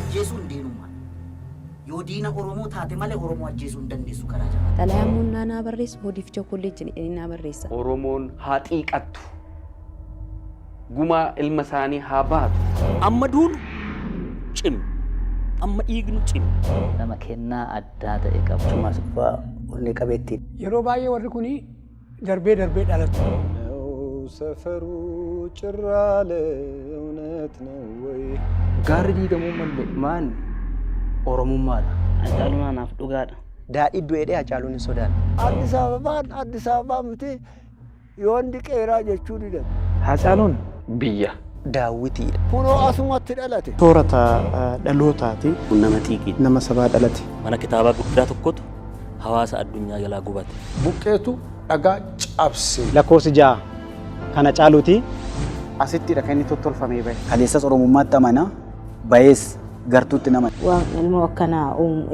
ajjeesuun diinummaa. Yoo diina Oromoo taate malee Oromoo ajjeesuu hin dandeessu karaa jabaa. Xalayamuun naanaa barreessa boodificha kolleejjii inni barreessa. Oromoon haa xiiqattu. Gumaa ilma isaanii haa baatu. Amma duunu cimu. Amma dhiignu cimu. Nama kennaa addaa ta'e qabu. Tumas onni qabeetti. Yeroo baay'ee warri kuni darbee dhalatu. Safaru cirraale እውነት ነው ወይ? Gaarri diigamuu malee maan Oromummaadha. Hacaalumaanaaf dhugaadha. Daadhii du'eedhee Hacaaluun hin sodaanne. Addis Ababaa miti yoon diqeeraa jechuu didan. Hacaaluun Biyya. daawwitiidha. Kunoo asumatti dhalate. Soorata dhalootaati. Nama xiiqii. Nama sabaa dhalate. Mana kitaabaa guddaa tokkotu hawaasa addunyaa jalaa gubate. Buqqeetu dhagaa cabse. Lakkoofsi 6 kana caaluuti. Asittidha kan inni tottolfamee bahe. Kaleessas Oromummaatti amana bahees gartuutti nama. Waan ilmoo akkanaa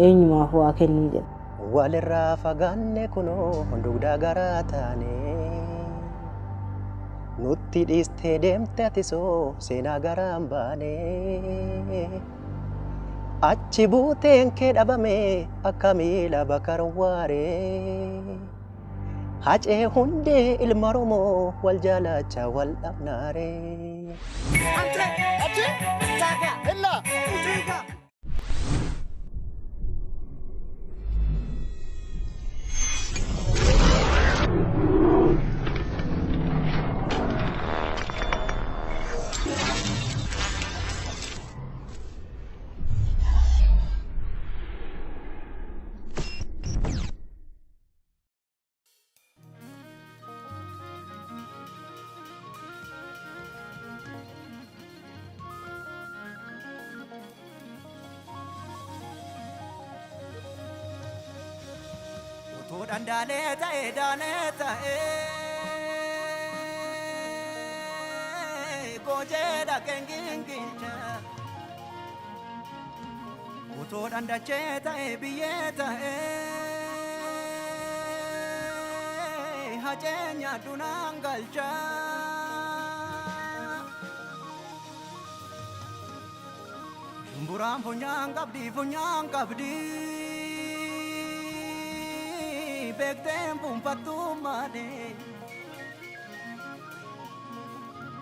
eenyumaaf waa kennuu jedha. Walirraa fagaanne kunoo hundugdaa garaa taane. Nutti dhiistee deemte atisoo seenaa garaan baane. Achi buuteen kee dhabame akka miila bakar waaree. Hacee hundee ilma Oromoo wal jaalacha wal dhabnaaree. Daneta Gojeda kengingincha Uto dandacheta biyeta Hajenya dunangalcha Jumburam punyang kabdi Bektem pumpatu mane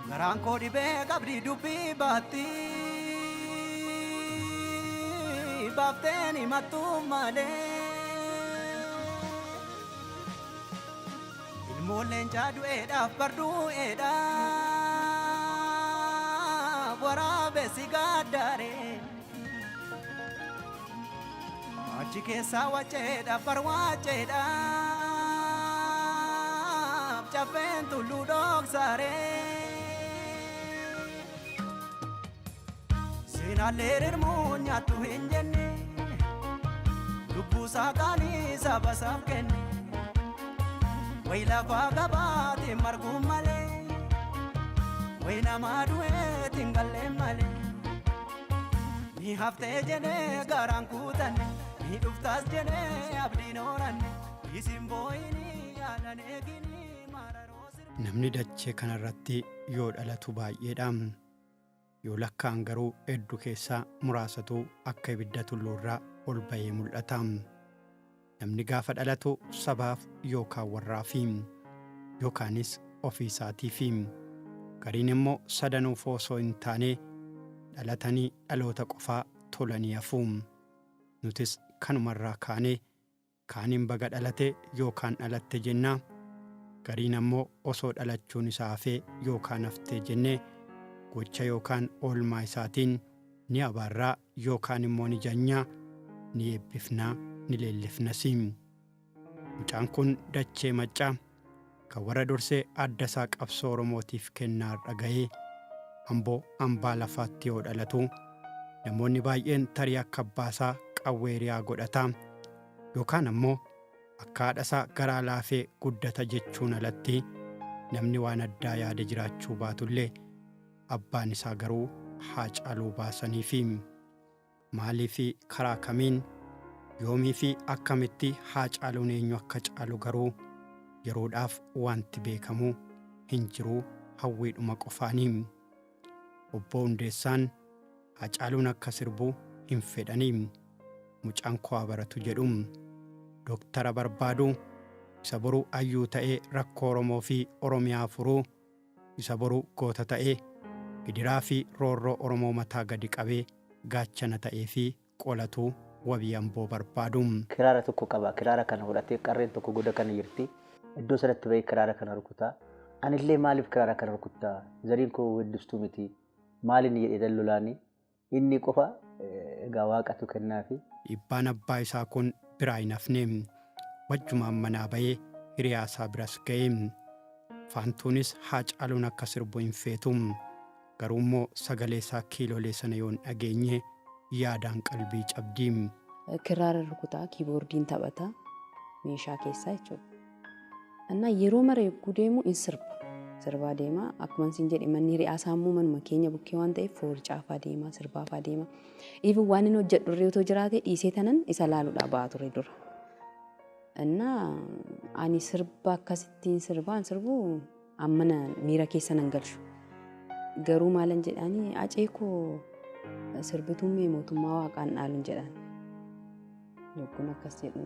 Garang ko di be kabri dupi bati Bafteni matu mane Ilmu lenjadu eda pardu eda Warabe sigadare Achi keessa wacheedha farwacheedha Chapen tullu dhoksaaree Seenaalee hirmuu nyaattu hin jenne Lubbuusaa qaanii sabasaaf kenne Wayi lafaa gabaate marguu malee Wayi namaa du'eetiin gallee malee Ni haftee jennee garaan kuutanne Ni dhuftaas jennee abdiin horanne isin boo'inii yaadan eeginii mararoo sirbi. Namni dachee kanarratti yoo dhalatu baay'eedha. Yoo lakkaan garuu hedduu keessaa muraasatu akka ibidda tulluurraa ol bahee mul'ata. Namni gaafa dhalatu sabaaf yookaan warraafi yookaanis ofiisaatiifi gariin immoo sadanuuf osoo hin taane dhalatanii dhaloota qofaa tolanii hafu. Nutis kanumarraa kaanee kaaniin baga dhalate yookaan dhalatte jenna. Gariin ammoo osoo dhalachuun isaa hafee yookaan haftee jennee gocha yookaan oolmaa isaatiin ni abaarraa yookaan immoo ni janyaa, ni eebbifnaa, ni leellifnas. Mucaan kun dachee maccaa kan warra dursee adda isaa qabsoo Oromootiif kennaa dhaga'ee amboo hambaa lafaatti yoo dhalatu namoonni baay'een tarii akka abbaasaa qawweeriyaa godhata yookaan ammoo akka haadhasaa garaa laafee guddata jechuun alatti namni waan addaa yaada jiraachuu baatullee abbaan isaa garuu Haacaaluu baasaniifi maalii fi karaa kamiin yoomii fi akkamitti Haacaaluun eenyu akka caalu garuu yeroodhaaf wanti beekamu hin jiru hawwiidhuma qofaanii. Obbo Hundeessaan Haacaaluun akka sirbu hin fedhanii. Mucaan koo baratu jedhu Dooktara barbaadu isa boru ayyuu ta'ee rakkoo Oromoo fi Oromiyaa furuu, isa boru goota ta'ee gidiraa fi roorroo Oromoo mataa gadi qabee gaachana ta'ee fi qolatu wabii Amboo barbaadu. Kiraara tokko qaba. Kiraara kana fudhatee qarreen tokko goda kana jirti. Iddoo sanatti bahee kiraara kana rukutaa. Anillee maaliif kiraara kana rukutaa? Zariin koo weeddistuu miti. Maaliin jedhee dallolaani? Inni qofa egaa waaqatu kennaafi. Dhiibbaan abbaa isaa kun biraa hin hafne. Wajjumaan manaa bahee hiriyaa isaa biras ga'e. Faantuunis Haacaaluun akka sirbu hin feetu. Garuu immoo sagalee isaa kiiloolee sana yoon dhageenye yaadaan qalbii cabdi. Kiraara rukutaa, kiiboordiin taphata, meeshaa keessaa jechuudha. Annaa yeroo mara eeguu deemu in sirbaa deema. Akkuma isin jedhe manni ri'aasaa immoo manuma keenya bukkee waan ta'eef foorcaafaa deema, sirbaafaa deema. Even waan inni hojjedhu irree otoo jiraate dhiisee tanan isa laaluudhaa ba'aa ture dura. Annaa ani sirba akkasittiin sirbu ammana miira keessa nan galchu. Garuu maalan jedhanii acee koo sirbituun mee mootummaa waaqaan dhaaluun jedhan. Yookiin akkas jedhu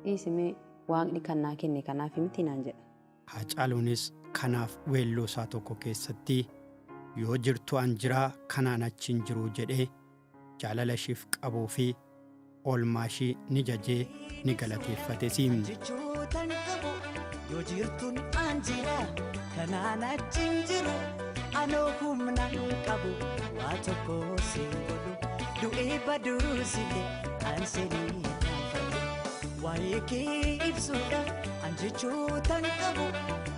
dhiisimee waaqni kan naa kenne kanaaf miti naan jedha. Haacaaluunis kanaaf weelloo isaa tokko keessatti yoo jirtu an jiraa kanaan achiin jiruu jedhee jaalala ishiif qabuu fi oolmaa ishii ni jajee ni galateeffate siim. Yoo jirtuun an jiraa kanaan achiin jiru anoo humna qabu waa tokko si godhu du'ee baduu sillee an seenii waa'ee kee ibsuudhaaf an jechootan qabu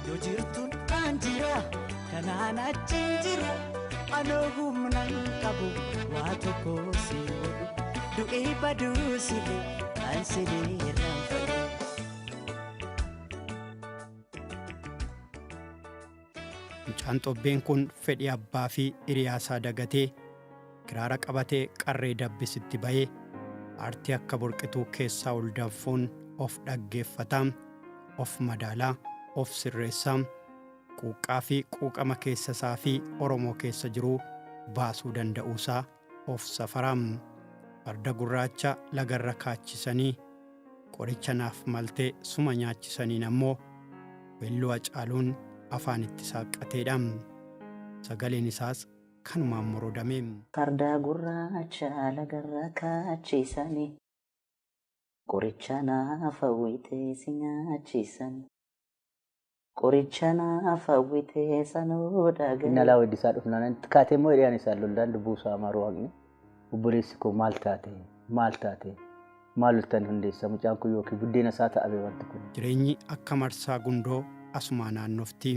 yoo jirtuun an jiraa kanaan achiin jiru anoo humna qabu waa tokko si godhu du'ee baduu sillee an seenii irraanfadhu. Mucaan xobbeen kun fedhii abbaa fi hiriyaasaa dagatee kiraara qabatee qarree dabbisitti bahee aartii akka burqituu keessaa ol danfuun of dhaggeeffataa, of madaalaa, of sirreessaa, quuqqaa fi quuqama keessa isaa fi Oromoo keessa jiruu baasuu danda'uusaa of safaraa. Farda gurraacha lagarra kaachisanii qoricha naaf maltee suma nyaachisaniin ammoo weelluu Haacaaluun afaan itti saaqateedha. Sagaleen isaas kanumaan moroodame. Farda gurraacha lagarra kaachisanii qoricha naaf hawwitee si nyaachisanii qoricha naaf hawwitee sanoo dhaga'e. Inni alaa weeddisaa dhufnaan kaatee immoo hidhiyaan isaan loldaan dubbuusaa amaruu waaqni. Obboleessi koo maal taate maal ultan hundeessa mucaan kun yookiin buddeena isaa ta'abe wanti kun. Jireenyi akka marsaa gundoo asuma naannofti.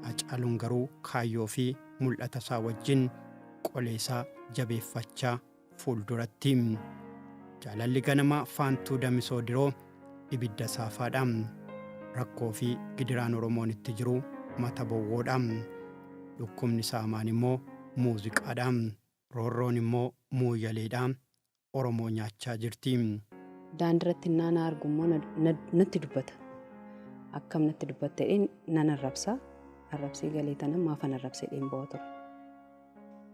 Haacaaluun garuu kaayyoo fi mul'ata isaa wajjin qolee isaa jabeeffachaa fuulduratti. Jaalalli ganamaa faantuu damisoo diroo ibidda saafaadha. Rakkoo fi gidiraan Oromoon itti jiru mata bowwoodha. Dhukkubni saamaan immoo muuziqaadha. Roorroon immoo muuyyaleedha. Oromoo nyaachaa jirti. Daandiratti naana argummoo natti dubbata. Akkam natti dubbatte nan arrabsa. Arrabsee galee tana maafan arrabsee ba'aa ture.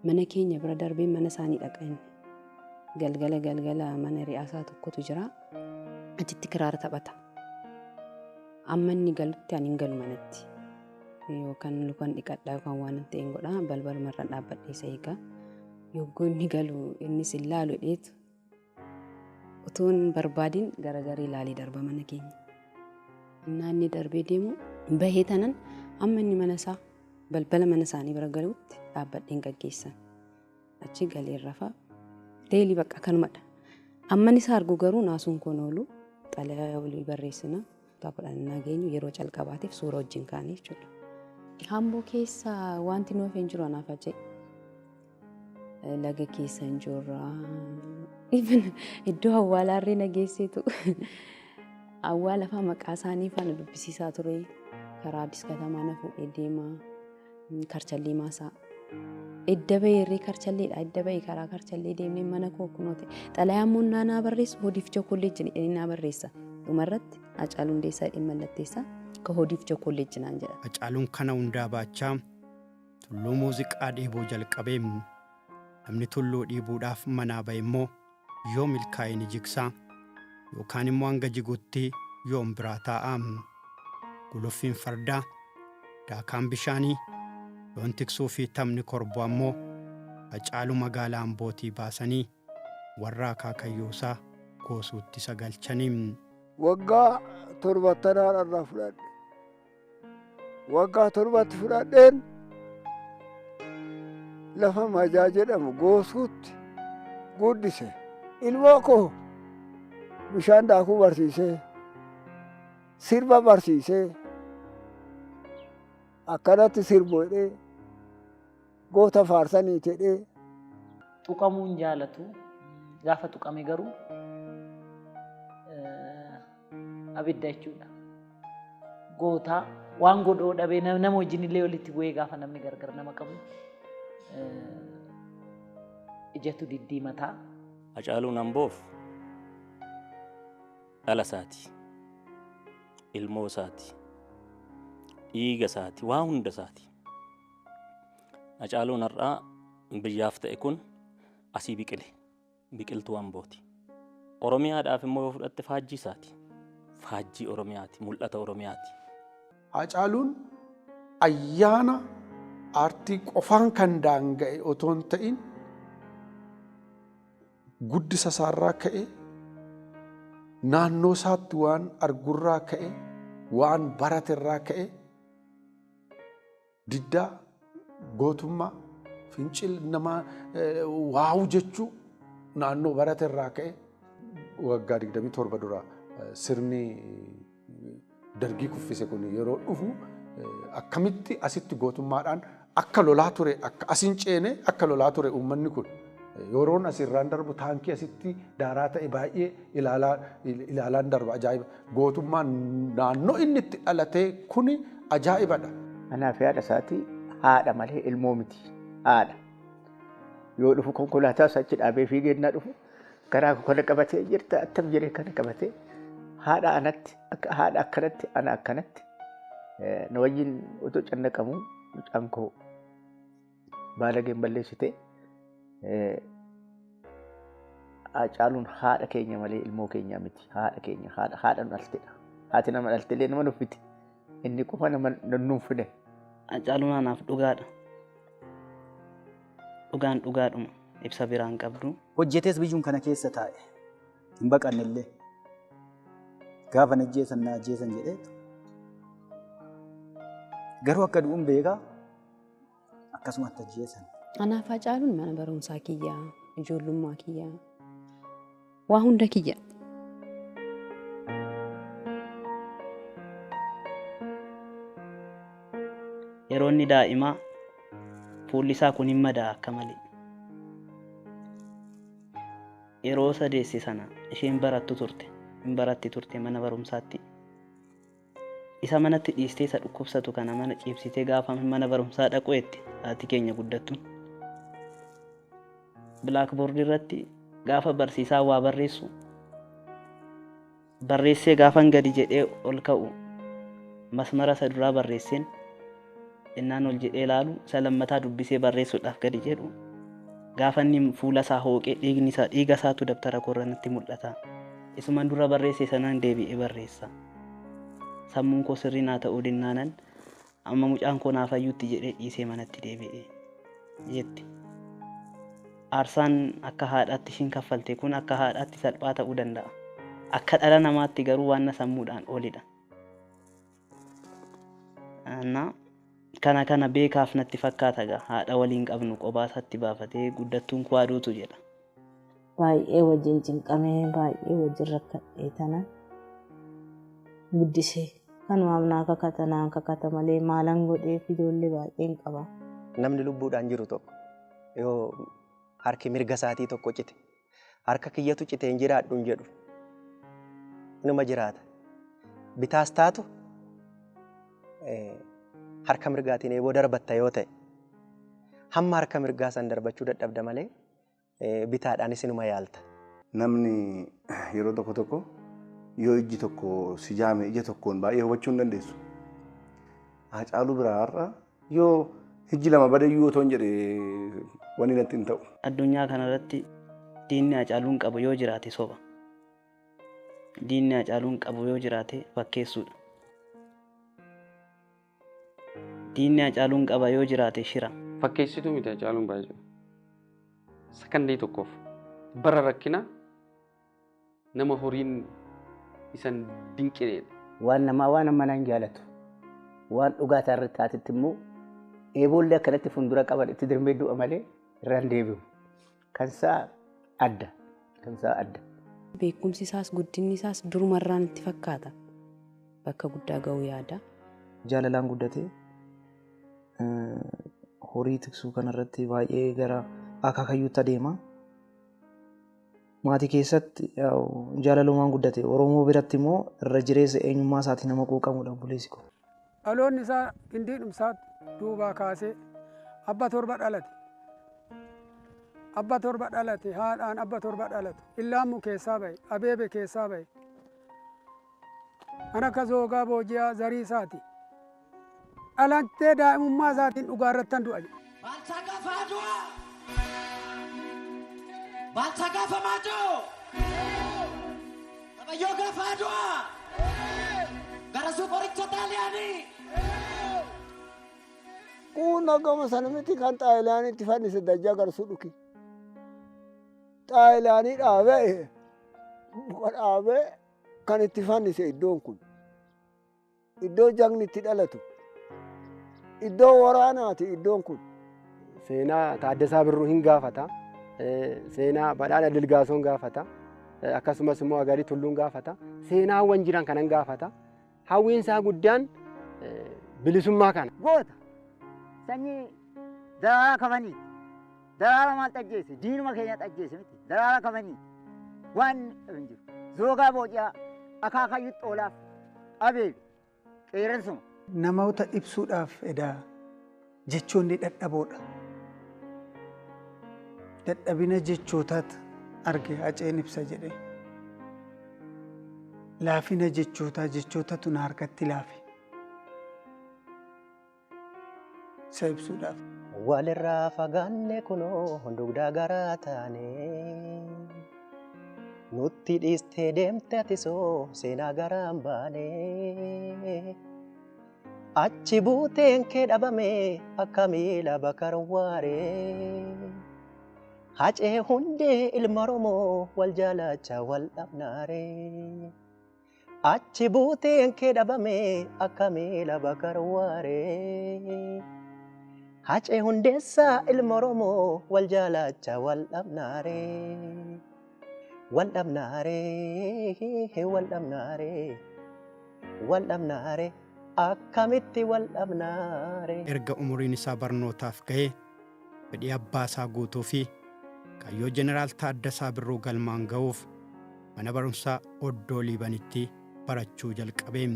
Mana keenya bira darbee mana isaanii dhaqa inni. Galgala mana ri'aasaa tokkotu jira. Achitti kiraara taphata. Amma inni galutti ani hin galu manatti. Yookaan lukaan dhiqadhaa yookaan waan ta'een godha balbalumarra dhaabbadhee isa eega. Yogguu inni galu innis ilaalu dheetu utuun barbaadin garagarii ilaalee darba mana keenya. Naanni darbee deemu bahee tanan amma inni mana isaa balbala mana isaanii bira galuutti dhaabbadheen gaggeessan. Achi galee rafa deelii bakka kanumadha. Amma isa argu garuu naasuun kun oolu xalayaa walii barreessina taphadhaan geenyu yeroo calqabaatiif suura wajjin kaanii jechuudha. Hamboo keessa wanti nuuf hin jiru anaaf ajee. Laga keessa hin jirra. Iddoo awwaalaa irree nageessitu. Awwaala fa'aa maqaa isaanii faana dubbisiisaa ture. Karaa Addis Katamaa na fuudhee deema. Karchallee maasaa. Edda bahee irree karchalleedha. Edda bahee karaa karchallee deemnee mana koo kunooti. Xalayaa immoo naa barreessu Hoodiif Chookolleejji jedhanii naa barreessa. Dhumarratti Haacaaluu Hundeessaa jedhee mallatteessa. Ka Hoodiif Chookolleejji naan jedha. Haacaaluun kana hundaa baachaa tulluu muuziqaa dheebuu jalqabee Namni tulluu dhiibuudhaaf manaa ba'e immoo yoo milkaa'e ni jigsaa yookaan immoo hanga jiguutti yoom biraa taa'aa. Guluffiin fardaa, daakaan bishaanii, loon tiksuu fi taphni korboo ammoo Hacaaluu magaalaa Ambootii baasanii warra akaakayyuusaa goosuutti sagalchanii. Waggaa 70 irraa fudhadhe. Waggaa 70 fudhadheen lafa Majaa jedhamu goosuutti guddise. Ilmoo koo bishaan daakuu barsiisee, sirba barsiisee, akkanatti sirbu jedhee goota faarsanii jedhee. Tuqamuun jaalatu gaafa tuqame garuu abidda jechuudha. Goota waan godhoo dhabee nama wajjin illee walitti bu'ee gaafa namni gargar nama qabu ijatu diddiimataa. Hacaaluun Amboof dhala isaati, ilmoo isaati, dhiiga isaati, waa hunda isaati. Hacaaluun har'aa biyyaaf ta'e kun asii biqile, biqiltuu Ambooti. Oromiyaadhaaf immoo yoo fudhatte faajjii isaati, faajjii Oromiyaati, mul'ata Oromiyaati. Hacaaluun ayyaana aartii qofaan kan daanga'e otoo hin ta'in guddisa isaarraa ka'e, naannoo isaatti waan argurraa ka'e, waan baraterraa ka'e, diddaa, gootummaa, fincil namaa waawu jechuu naannoo baraterraa ka'e. Waggaa 27 dura sirni dargii kuffise kun yeroo dhufu akkamitti asitti gootummaadhaan akka lolaa ture, akka asin ceene akka lolaa ture uummanni kun. Yeroon asirraan darbu taankii asitti daaraa ta'e baay'ee ilaalaan darba, ajaa'iba. Gootummaan naannoo inni itti dhalatee kuni ajaa'ibadha. Anaa fi haadha isaatii haadha malee ilmoo miti. Haadha. Yoo dhufu konkolaataa achi dhaabee fiigee innaa dhufu karaa kana qabatee jirta attam jedhee kana qabatee haadha anatti akka haadha akkanatti ana akkanatti na wajjin otoo cannaqamu mucaan koo baalageen balleessitee Hacaaluun haadha keenya malee ilmoo keenya miti. Haadha keenya haadha nu dhaltedha. Haati nama dhaltelee nama nuffiti. Inni qofa nama nuffine. Hacaaluun anaaf dhugaadha. Dhugaan dhugaadhuma. Ibsa biraan qabdu. Hojjetees biyyuun kana keessa taa'e. Hin baqannellee. Gaafa na ajjeesan na ajjeesan jedhee. Garuu akka du'uun beekaa akkasumatti ajjeesan. Anaaf Hacaaluun mana barumsaa kiyyaa, ijoollummaa kiyyaa, waa hunda kiyya. Yeroo inni daa'imaa fuulli isaa kun hin madaa akka malee. Yeroo sadeessi sana isheen barattu turte, hin baratti turte mana barumsaatti. Isa manatti dhiistee isa dhukkubsatu kana mana ciibsitee gaafa mana barumsaa dhaqu eetti haati keenya guddattuun. Blackboard irratti gaafa barsiisaa waa barreessu barreessee gaafan gadi jedhee ol ka'u masmara isa duraa barreesseen innaan ol jedhee ilaalu isa lammataa dubbisee barreessuudhaaf gadi jedhu gaafa inni fuula isaa hooqee dhiiga isaatu dabtara korranatti mul'ata. Isuman dura barreesse sanaan deebi'ee barreessa. Sammuun koo sirrii naa ta'uu dinnaanan amma mucaan koo naaf hayyuutti jedhee dhiisee manatti deebi'ee jetti. Aarsaan akka haadhaatti ishiin kaffalte kun akka haadhaatti salphaa ta'uu danda'a. Akka dhala namaatti garuu waan sammuudhaan olidha. Kana beekaaf natti fakkaata gaa haadha waliin qabnu qobaasaatti baafatee guddattuun koo aduutu jedha. Baay'ee wajjin cinqamee baay'ee wajjin rakkadhee tana guddisee kanumaaf naa kakata malee maalan godheef ijoollee baay'een qaba. Namni lubbuudhaan jiru tokko yoo harki mirga isaatii tokko cite harka kiyyatu cite hin jiraadhu hin jedhu nama jiraata. Bitaas taatu harka mirgaatiin eeboo darbatta yoo ta'e hamma harka mirgaa san darbachuu dadhabda malee bitaadhaan isinuma yaalta. Namni yeroo tokko tokko yoo ijji tokko si jaame ija tokkoon baay'ee hubachuu hin dandeessu. Hacaaluu biraa har'a yoo Ijji lama badayyuu otoo hin jedhe wanni natti hin ta'u. Addunyaa kanarratti diinni Hacaaluu hin qabu yoo jiraate soba. Diinni Hacaaluu hin qabu yoo jiraate fakkeessuudha. Diinni Hacaaluu hin qaba yoo jiraate shira. Fakkeessituu miti Hacaaluun baay'ee. Sakandii tokkoof bara rakkina nama horiin isan dinqireedha. Waan namaa waan amma naan jaalatu waan dhugaa irratti taatitti immoo eeboollee akkanatti fuuldura qaban itti dirmee du'a malee irraan deebi'u. Kansaa adda. Kansaa adda. Beekumsi isaas guddinni isaas durumarraan itti fakkaata. Bakka guddaa ga'uu yaada. Jaalalaan guddatee horii tiksuu kanarratti baay'ee gara akaakayyuutti adeema. Maatii keessatti jaalalumaan guddate Oromoo biratti immoo irra jireessa eenyummaa isaatii nama quuqamudha obboleessi koo. Dhaloonni isaa qindiidhumsaatti duubaa kaasee abba torba dhalate. Abba torba dhalate haadhaan abba torba dhalate. Illaammu keessaa bahe, abeebe keessaa bahe. Kan akka zoogaa booji'aa zarii isaati. Dhalattee daa'imummaa isaatiin dhugaa irrattan du'a. Balsa gafaa du'a! Balsa gafa maatoo! Qabayyoo gafaa du'a! Gara suuqoricha xaaliyaanii! Kun akkama sana miti kan xaayilaanii itti fannise dajjaa garsuu dhuki. Xaayilaanii dhaabee kan itti fannise iddoon kun. Iddoo jagni itti dhalatu. Iddoo waraanaati iddoon kun. Seenaa Taaddasaa Birruu hin gaafata. Seenaa Badhaadha Dilgaasoon gaafata. Akkasumas immoo Agarii Tulluun gaafata. Seenaawwan jiran kanan gaafata. Hawwiin isaa guddaan bilisummaa kana. Goota sanyii daraaraa kamanii daraaraa maal xajjeesse diinuma keenya xajjeesse miti daraaraa kamanii waan hin jiru zoogaa booji'aa akaakayyuu xoolaaf abeebe qeerransuma. Namoota ibsuudhaaf edaa jechoonni dadhaboodha. Dadhabina jechootaatu arge Haceen ibsa jedhee. Laafina jechootaa jechootatu na harkatti laafe. Isa ibsuudhaaf. Walirraa fagaanne kunoo dugdaa garaa taane nutti dhiistee deemte atisoo seenaa garaan baane achi buuteen kee dhabame akka miila bakar waaree Hacee hundee ilma Oromoo wal jaalacha wal dhabnaaree achi buuteen kee dhabame akka miila bakar waaree Hacee hundeessaa ilma Oromoo wal jaalacha wal dhabnaaree wal dhabnaaree wal dhabnaaree wal dhabnaaree akkamitti wal dhabnaaree. Erga umuriin isaa barnootaaf ga'ee fedhii abbaa isaa guutuu fi kaayyoo Jeneraal Taaddasaa Birruu galmaan ga'uuf mana barumsaa Oddoo Liibanitti barachuu jalqabee.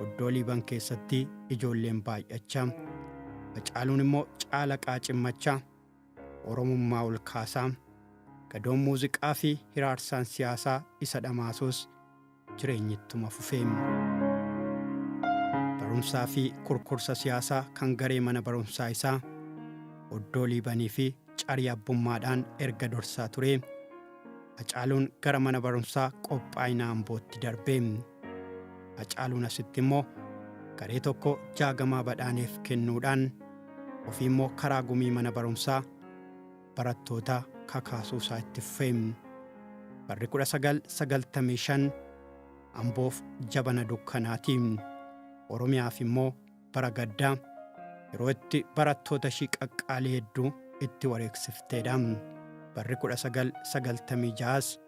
Oddoo Liiban keessatti ijoolleen baay'achaa Hacaaluun immoo caala qaacimmachaa Oromummaa ol kaasaa gadoon muuziqaa fi hiraarsaan siyaasaa isa dhamaasuus jireenyittuma fufee. Barumsaa fi kurkursa siyaasaa kan garee mana barumsaa isaa Oddoo Liibanii fi carii abbummaadhaan erga dorsaa ture Hacaaluun gara mana barumsaa qophaa'inaa Ambootti darbee. Hacaaluun asitti immoo garee tokko jaagamaa badhaaneef kennuudhaan ofii immoo karaa gumii mana barumsaa barattoota kakaasuu isaa itti fufee. Barri 1995 Amboof jabana dukkanaatiin Oromiyaaf immoo bara gaddaa yeroo itti barattoota ishii qaqqaalee hedduu itti wareegsifteedha. Barri 1996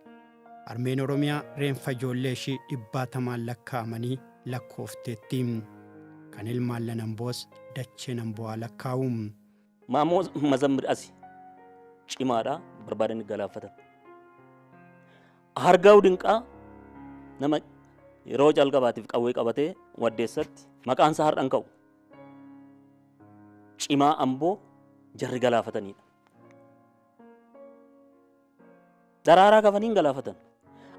Armeen Oromiyaa reenfa ijoollee ishii 100 lakkaa'amanii lakkoofteetti. Kan ilmaan Lanamboos dachee Nambo'aa lakkaa'u. Maamoo Mazammir asi cimaadha barbaadanii galaafatan. Hargaa'u dinqaa nama yeroo jalqabaatiif qawwee qabatee waddeessatti maqaan isaa har'an ka'u. Cimaa Amboo jarri galaafatanidha. Daraaraa kafaniin galaafatan.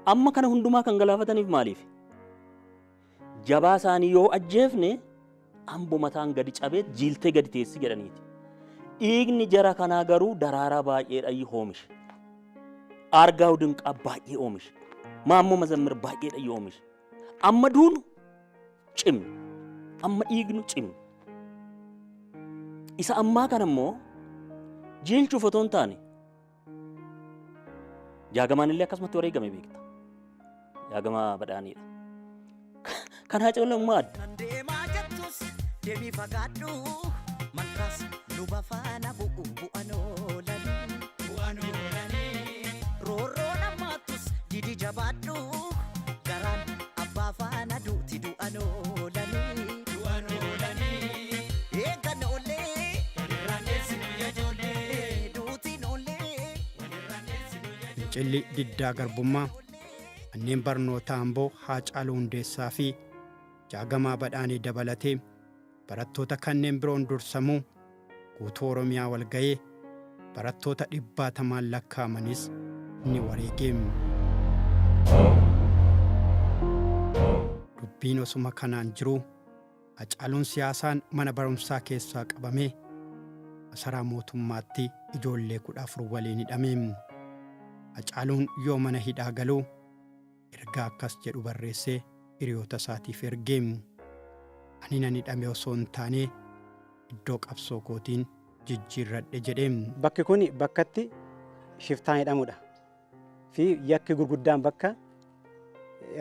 Amma kana hundumaa kan galaafataniif maaliif? Jabaa isaanii yoo ajjeefne Amboo mataan gadi cabee jiiltee gadi teessi jedhaniiti. Dhiigni jara kanaa garuu daraaraa baay'eedhaan oomishe. Argaa Dinqaa baay'ee oomishe. Maammoo Mazammir baay'eedhaan oomishe. Amma duunu cimne. Amma dhiignu cimne. Isa ammaa kana immoo jiilchuuf otoo hin taane jaagamaan illee akkasumatti wareegame beekta. Jaagamaa badhaaniidha. Kanaa caalummaa adda. Deemaa jettus deemii fagaadhu malkaas luba faana bu'an oolanii roorroo nammaattus didi jabaadhu garaan abbaa faana duuti du'an oolanii eegan oollee duutiin oollee. Fincilli diddaa garbummaa manneen barnootaa Amboo Haacaaluu Hundeessaa fi Jaagamaa Badhaanii dabalatee barattoota kanneen biroon dursamuu guutuu Oromiyaa wal ga'ee barattoota 100 lakkaa'amanis ni wareegame. Dubbiin osuma kanaan jiruu Haacaaluun siyaasaan mana barumsaa keessaa qabamee masaraa mootummaatti ijoollee 14 waliin hidhame. Haacaaluun yoo mana hidhaa galuu ergaa akkas jedhu barreessee hiriyoota isaatiif ergeemu. Ani nan hidhame osoo hin taane iddoo qabsoo kootiin jijjiirradhe jedheemu. Bakki kun bakkatti shiftaan hidhamudha. Fi yakki gurguddaan bakka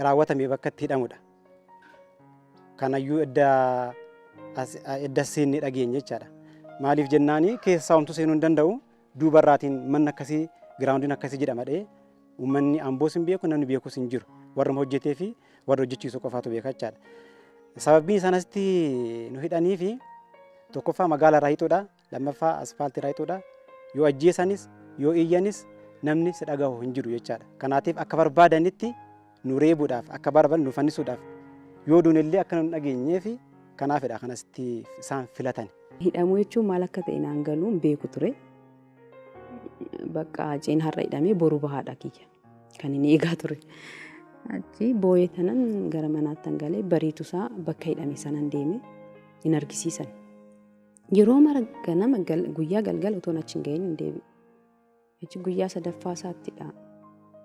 raawwatame bakkatti hidhamudha. Kanayyuu edda seenni dhageenye jechaadha. Maaliif jennaani keessaa homtuu seenuu hin danda'u duubarraatiin manni akkasii giraawundiin akkasii jedhamadhee uummanni Amboos hin beeku namni beekus hin jiru. Warra hojjetee fi warra hojjechiisu qofaatu beeka jechaadha. Sababiin sanatti nu hidhanii fi tokkoffaa magaalaa irraa hixuudha, lammaffaa asfaaltii irraa hixuudha. Yoo ajjeesanis yoo iyyanis namni si dhagahu hin jiru jechaadha. Kanaatiif akka barbaadanitti nu reebuudhaaf akka barbaadan nu fannisuudhaaf yoo duunillee akka nu dhageenyee fi kanaafidha kanatti isaan filatan. Hidhamuu jechuun maal akka ta'e naan galuu hin beeku ture. Bakka Haaceen har'a hidhamee boru bahaadha kiyya kan inni eegaa ture. Achi boo'ee tanan gara manaatti galee bariitusaa bakka hidhame sanan deeme hin argisiisan. Yeroo mara ganama guyyaa galgala utuu achi hin gahin hin deebi'u. Achi guyyaa sadaffaa isaattidha.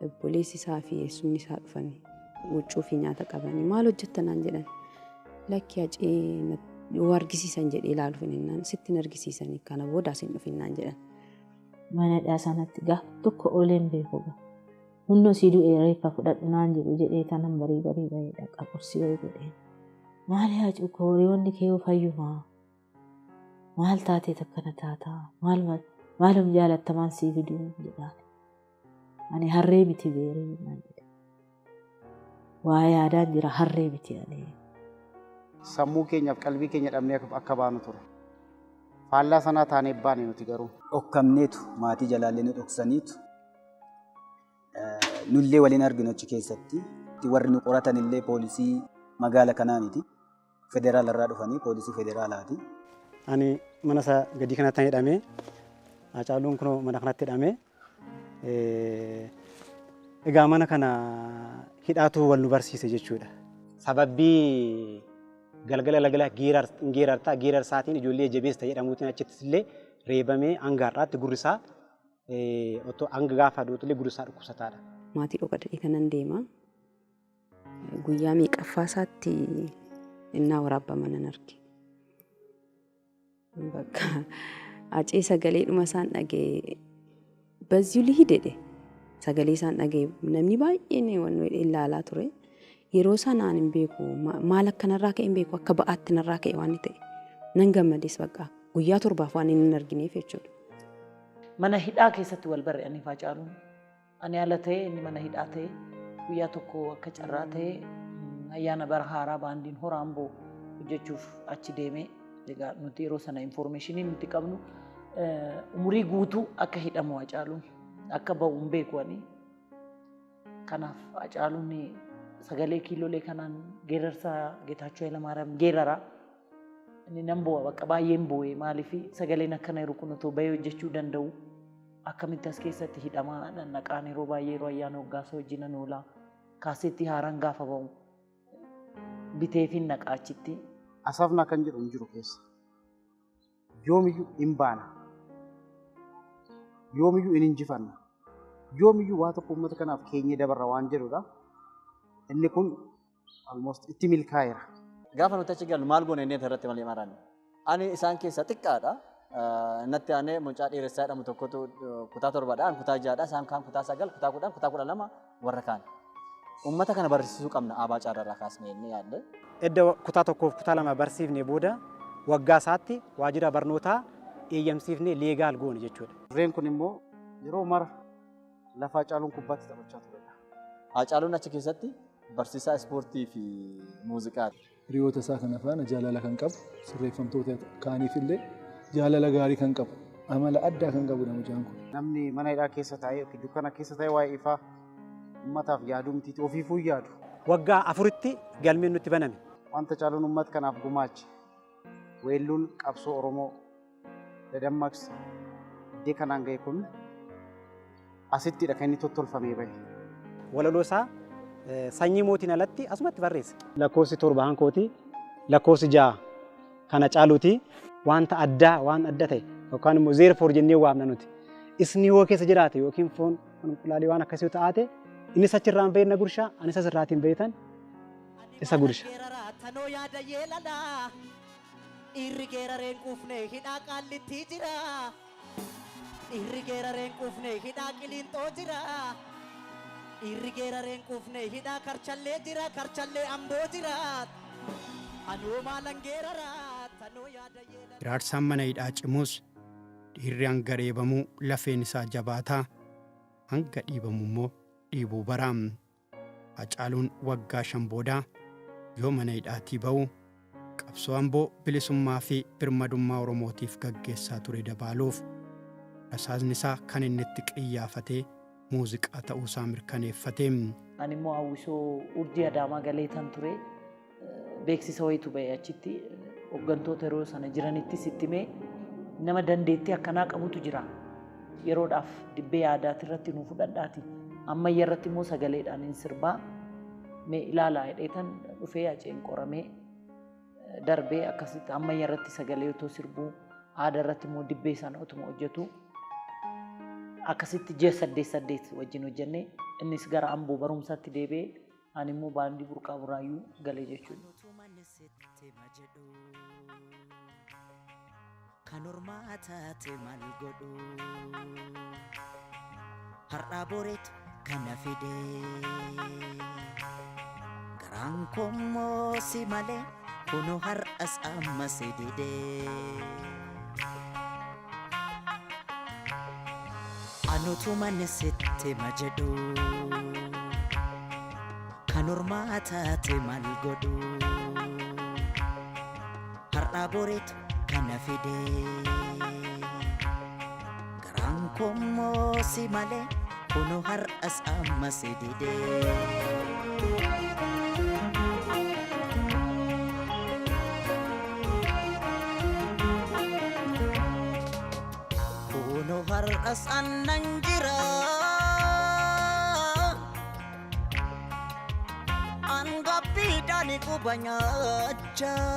Obboleessi isaa fi eessumni isaa dhufanii huccuu fi nyaata qabanii maal hojjettanaan jedhan. Lakki Haacee yoo argisiisan jedhee ilaaluuf jennaan sitti hin argisiisanii kana boodaas hin dhufinnaan jedhan. Manadhaa sanatti gaafa tokko ooleen beeku ga'a. Hundoo si du'ee reeffa fudhadhu naan jedhu jedhee tanan barii bahee dhaqa qursii wayii godheen. Maali Haacuu horiyoonni kee fayyumaa? Maal taatee akkana taataa? Maalum jaalattamaan sii fiduu jedhaan. Ani harree miti beeree naan jedhe. Waa yaadaan jira harree miti ani. Sammuu keenyaaf qalbii keenya dhabnee akka baanu ture. Faallaa sanaa taanee baane nuti garuu. Dhokkamneetu maatii jalaallee nu dhoksaniitu. Nullee waliin arginu achi keessatti. Warri nu qoratan illee poolisii magaala kanaaniti. Federaalarraa dhufanii poolisii federaalaati. Ani mana isaa gadi kanatti hidhamee Haacaaluun kun mana kanatti hidhamee egaa mana kana hidhaatu wal nu barsiise jechuudha. Sababbii galgala geerarsaatiin ijoollee jabeessa jedhamuutiin achittis illee reebamee hanga har'aatti gurri isaa otoo hanga gaafa duutullee gurri isaa dhukkubsataadha. Maatii dhokadhee kanan deema. Guyyaa meeqaffaa isaatti innaa waraabbaman nan arge. Bakka Haacee sagalee dhuma isaan dhagee bazzii lihidedhe sagalee isaan dhagee namni baay'een waan ilaalaa ture. Yeroo sanaan hin beeku maal akkanarraa ka'e hin beeku akka ba'aatti narraa ka'e waan ta'e nan gammades bakka guyyaa torbaaf waan inni hin argineef jechuudha. Mana hidhaa keessatti wal barre'anii Haacaaluun ani ala ta'e inni mana hidhaa ta'e guyyaa tokko akka carraa ta'e ayyaana bara haaraa baandiin hora Amboo hojjechuuf achi deemee egaa nuti yeroo sana informationii nuti qabnu umurii guutuu akka hidhamu Haacaaluun akka ba'u hin beeku ani. Kanaaf Haacaaluun sagalee kiiloolee kanaan geerarsaa Geetaachoo Hayilamaariyaam geerara. Inni nan boo'a bakka baay'een boo'ee maaliif sagaleen akkana yeroo kun otoo bahee hojjechuu danda'u akkamitti as keessatti hidhamaa naqaan yeroo baay'ee yeroo ayyaana waggaasa wajjin nan oolaa kaaseetti haaraan gaafa ba'u biteefin naqaa achitti. asafna kan jedhu hin jiru keessa. Yoomiyyuu hin baana. Yoomiyyuu hin injifanna. Yoomiyyuu waa tokko uummata kanaaf keenyee dabarra waan jedhudha. Inni kun almost itti milkaa'eera. Gaafa nuti achi gallu maal goone inni irratti malee maranne. Ani isaan keessa xiqqaadha. Natti aanee mucaa dheeressaa jedhamu tokkotu kutaa 7dhaan kutaa 6dhaa isaan kaan kutaa 9 kutaa 10 kutaa 12 warra kaan. Uummata kana barsiisuu qabna Abaa Caalaarraa kaasnee inni yaadde. Edda kutaa 1 fi kutaa 2 barsiifnee booda waggaa isaatti waajjira barnootaa eeyyamsiifnee leegaal goone jechuudha. Dirreen kun immoo yeroo mara lafa Hacaaluun kubbaatti taphachaa turedha. Hacaaluun achi keessatti barsiisaa ispoortii fi muuziqaati. Hiriyoota isaa kana faana jaalala kan qabu, sirreeffamtoota kaaniif illee jaalala gaarii kan qabu, amala addaa kan qabu mucaan kun. Namni mana hidhaa keessa taa'ee yookiin dukkana keessa taa'ee waa'ee ifaa uummataaf yaaduu miti ofiifuu yaadu. Waggaa 4tti galmeen nutti baname. Wanta Hacaaluun uummata kanaaf gumaache. Weelluun qabsoo Oromoo dadammaqsa iddoo kanaan ga'e kun asittidha kan inni tottolfamee bahe. Walaloo isaa sanyii mootiin alatti asumatti barreesse. Lakkoofsi 7 hankooti, lakkoofsi 6 kana Hacaaluuti wanta addaa waan adda ta'e yookaan immoo zeerfoor jennee waamna nuti. Isni yoo keessa jiraate yookiin foon qulqullaalee waan akkasii ta'ate innis achirraan beekna gurshaa anis asirraatiin beekan isa gursha. Irri geerareen quufne hidhaa qaallitti jira. Irri geerareen quufne hidhaa qiliinxoo jira. Irri geerareen quufne hidhaa karchallee jira. Karchallee amboo jira. Anoo maalan geeraraa tanoo yaada yeela. Iraarsaan mana hidhaa cimus dhiirri hanga reebamuu lafeen isaa jabaataa hanga dhiibamu immoo dhiibuu baraam. Hacaaluun waggaa 5 boodaa yoo mana hidhaatii ba'u qabsoo Amboo bilisummaa fi birmadummaa Oromootiif gaggeessaa ture dabaaluuf rasaasni isaa kan inni itti qiyyaafatee muuziqaa ta'uusaa mirkaneeffatee. Ani immoo hawwisoo urjii Adaamaa galeetan ture beeksisa wayitu ba'e achitti hooggantoota yeroo sana jiranitti sittimee nama dandeettii akkanaa qabutu jira. Yeroodhaaf dibbee aadaati irratti nu fudhadhaati. Ammayya irratti immoo sagaleedhaan hin sirbaa mee ilaalaa hidheetan dhufee aceen qoramee darbee akkasitti ammayya irratti sagalee otoo sirbuu aadaa irratti immoo dibbee sana otuma hojjetu akkasitti 8 wajjin hojjennee innis gara Amboo barumsaatti deebi'ee ani immoo baandii burqaa buraayyuu galee jechuudha. Kan ormaa taate maal godhu har'aa boreetu kana fidee garaan kommoo si malee kuno har'as amma si didee. Anutu manni sitti ma jedhu kan ormaa taate maal godhu har'aa boreetu kana fidee garaan kommoo si malee kuno har'as amma si didee. Har'as annan jira angappiidhaan quba nyaachaa.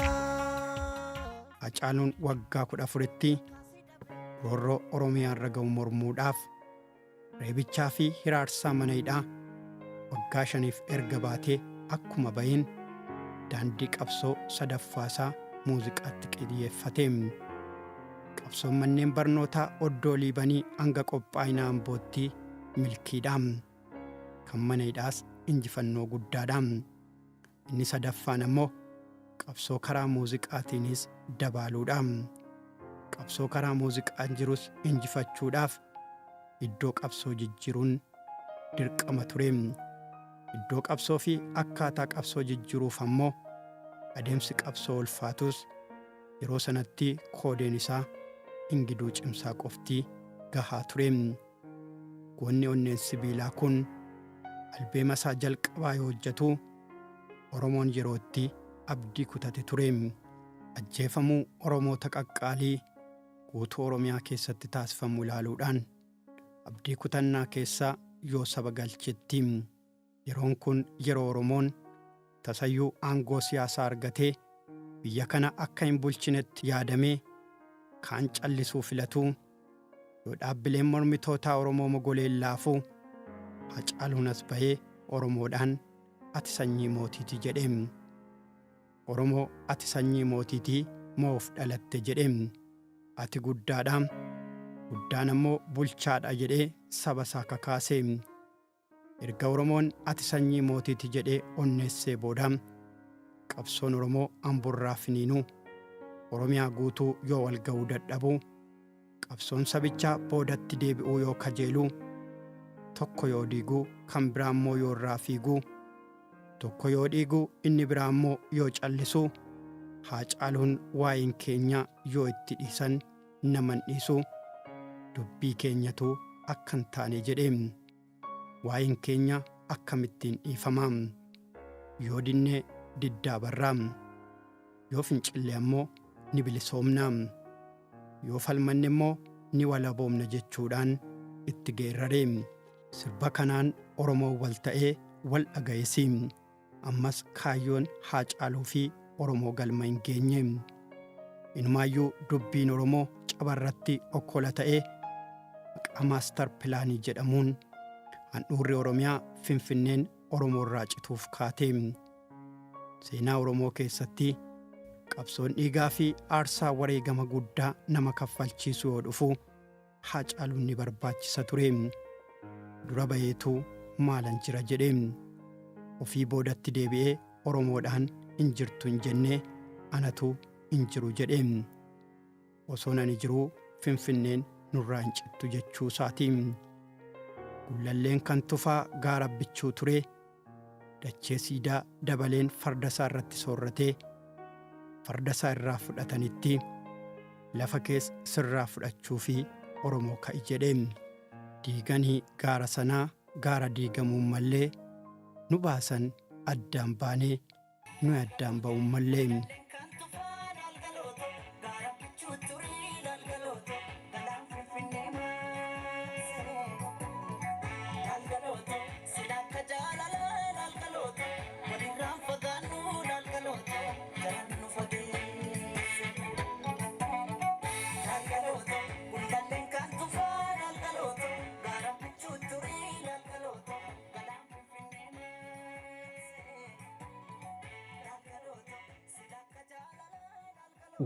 Hacaaluun waggaa 14tti roorroo Oromiyaa irra ga'u mormuudhaaf reebichaa fi hiraarsaa mana hidhaa waggaa 5f erga baatee akkuma bahin daandii qabsoo sadaffaasaa muuziqaatti qiyyeeffatee. Qabsoon manneen barnootaa oddoo liibanii hanga qophaa'ina Ambootti milkiidhaan kan mana hidhaas injifannoo guddaadhaan. Inni sadaffaan ammoo qabsoo karaa muuziqaatiinis dabaaluudhaan. Qabsoo karaa muuziqaan jirus injifachuudhaaf iddoo qabsoo jijjiiruun dirqama ture. Iddoo qabsoo fi akkaataa qabsoo jijjiiruuf ammoo adeemsi qabsoo ulfaatus yeroo sanatti koodeen isaa ingiduu cimsaa qoftii gahaa ture. Goonni onneen sibiilaa kun albeema isaa jalqabaa yoo hojjetu Oromoon yerootti abdii kutate ture. Ajjeefamuu Oromoota qaqqaalii guutuu Oromiyaa keessatti taasifamu ilaaluudhaan abdii kutannaa keessa yoo saba galchetti. Yeroon kun yeroo Oromoon tasayyuu aangoo siyaasaa argatee biyya kana akka hin bulchinetti yaadamee kaan callisuu filatu yoo dhaabbileen mormitootaa Oromoo mogoleen laafuu Hacaaluun as bahee Oromoodhaan ati sanyii mootiiti jedheem. Oromoo ati sanyii mootiitii moof dhalatte jedheem. Ati guddaadhaan guddaan ammoo bulchaadha jedhee saba isaa kakaaseem. Erga Oromoon ati sanyii mootiiti jedhee onneessee boodaan qabsoon Oromoo amburraa finiinuu Oromiyaa guutuu yoo wal ga'uu dadhabuu qabsoon sabichaa boodatti deebi'uu yoo kajeeluu tokko yoo diiguu kan biraa immoo yoo irraa fiiguu tokko yoo dhiiguu inni biraa immoo yoo callisuu Hacaaluun waa'een keenya yoo itti dhiisan naman dhiisuu dubbii keenyatu akka hin taane jedheem. Waa'een keenya akkamittiin dhiifamaam yoo dinnee diddaa barraam yoo fincillee ammoo ni bilisoomnaam yoo falmanne immoo ni walaboomna jechuudhaan itti geerareem. Sirba kanaan Oromoo wal ta'ee wal dhagayeesiim. Ammas kaayyoon Hacaaluu fi Oromoo galma hin geenyeem. Inumaayyuu dubbiin Oromoo cabarratti okkola ta'ee maqaa maastar pilaanii jedhamuun handhuurri Oromiyaa Finfinneen Oromoo irraa cituuf kaateem. Seenaa Oromoo keessatti qabsoon dhiigaa fi aarsaa wareegama guddaa nama kaffalchiisu yoo dhufu Hacaaluun ni barbaachisa tureem. Dura baheetuu maalan jira jedheem. Ofii boodatti deebi'ee Oromoodhaan hin jirtu hin jennee anatu hin jiru jedheem. Osoon ani jiruu Finfinneen nurraa hin cittu jechuu isaatiin. Gullalleen kan tufaa gaara bichuu ture dachee siidaa dabaleen farda isaa irratti soorratee farda isaa irraa fudhatanitti lafa keessa sirraa fudhachuu fi Oromoo ka'i jedheem. Diiganii gaara sanaa gaara diigamuun mallee nu baasan addaan baanee nu addaan ba'uun mallee.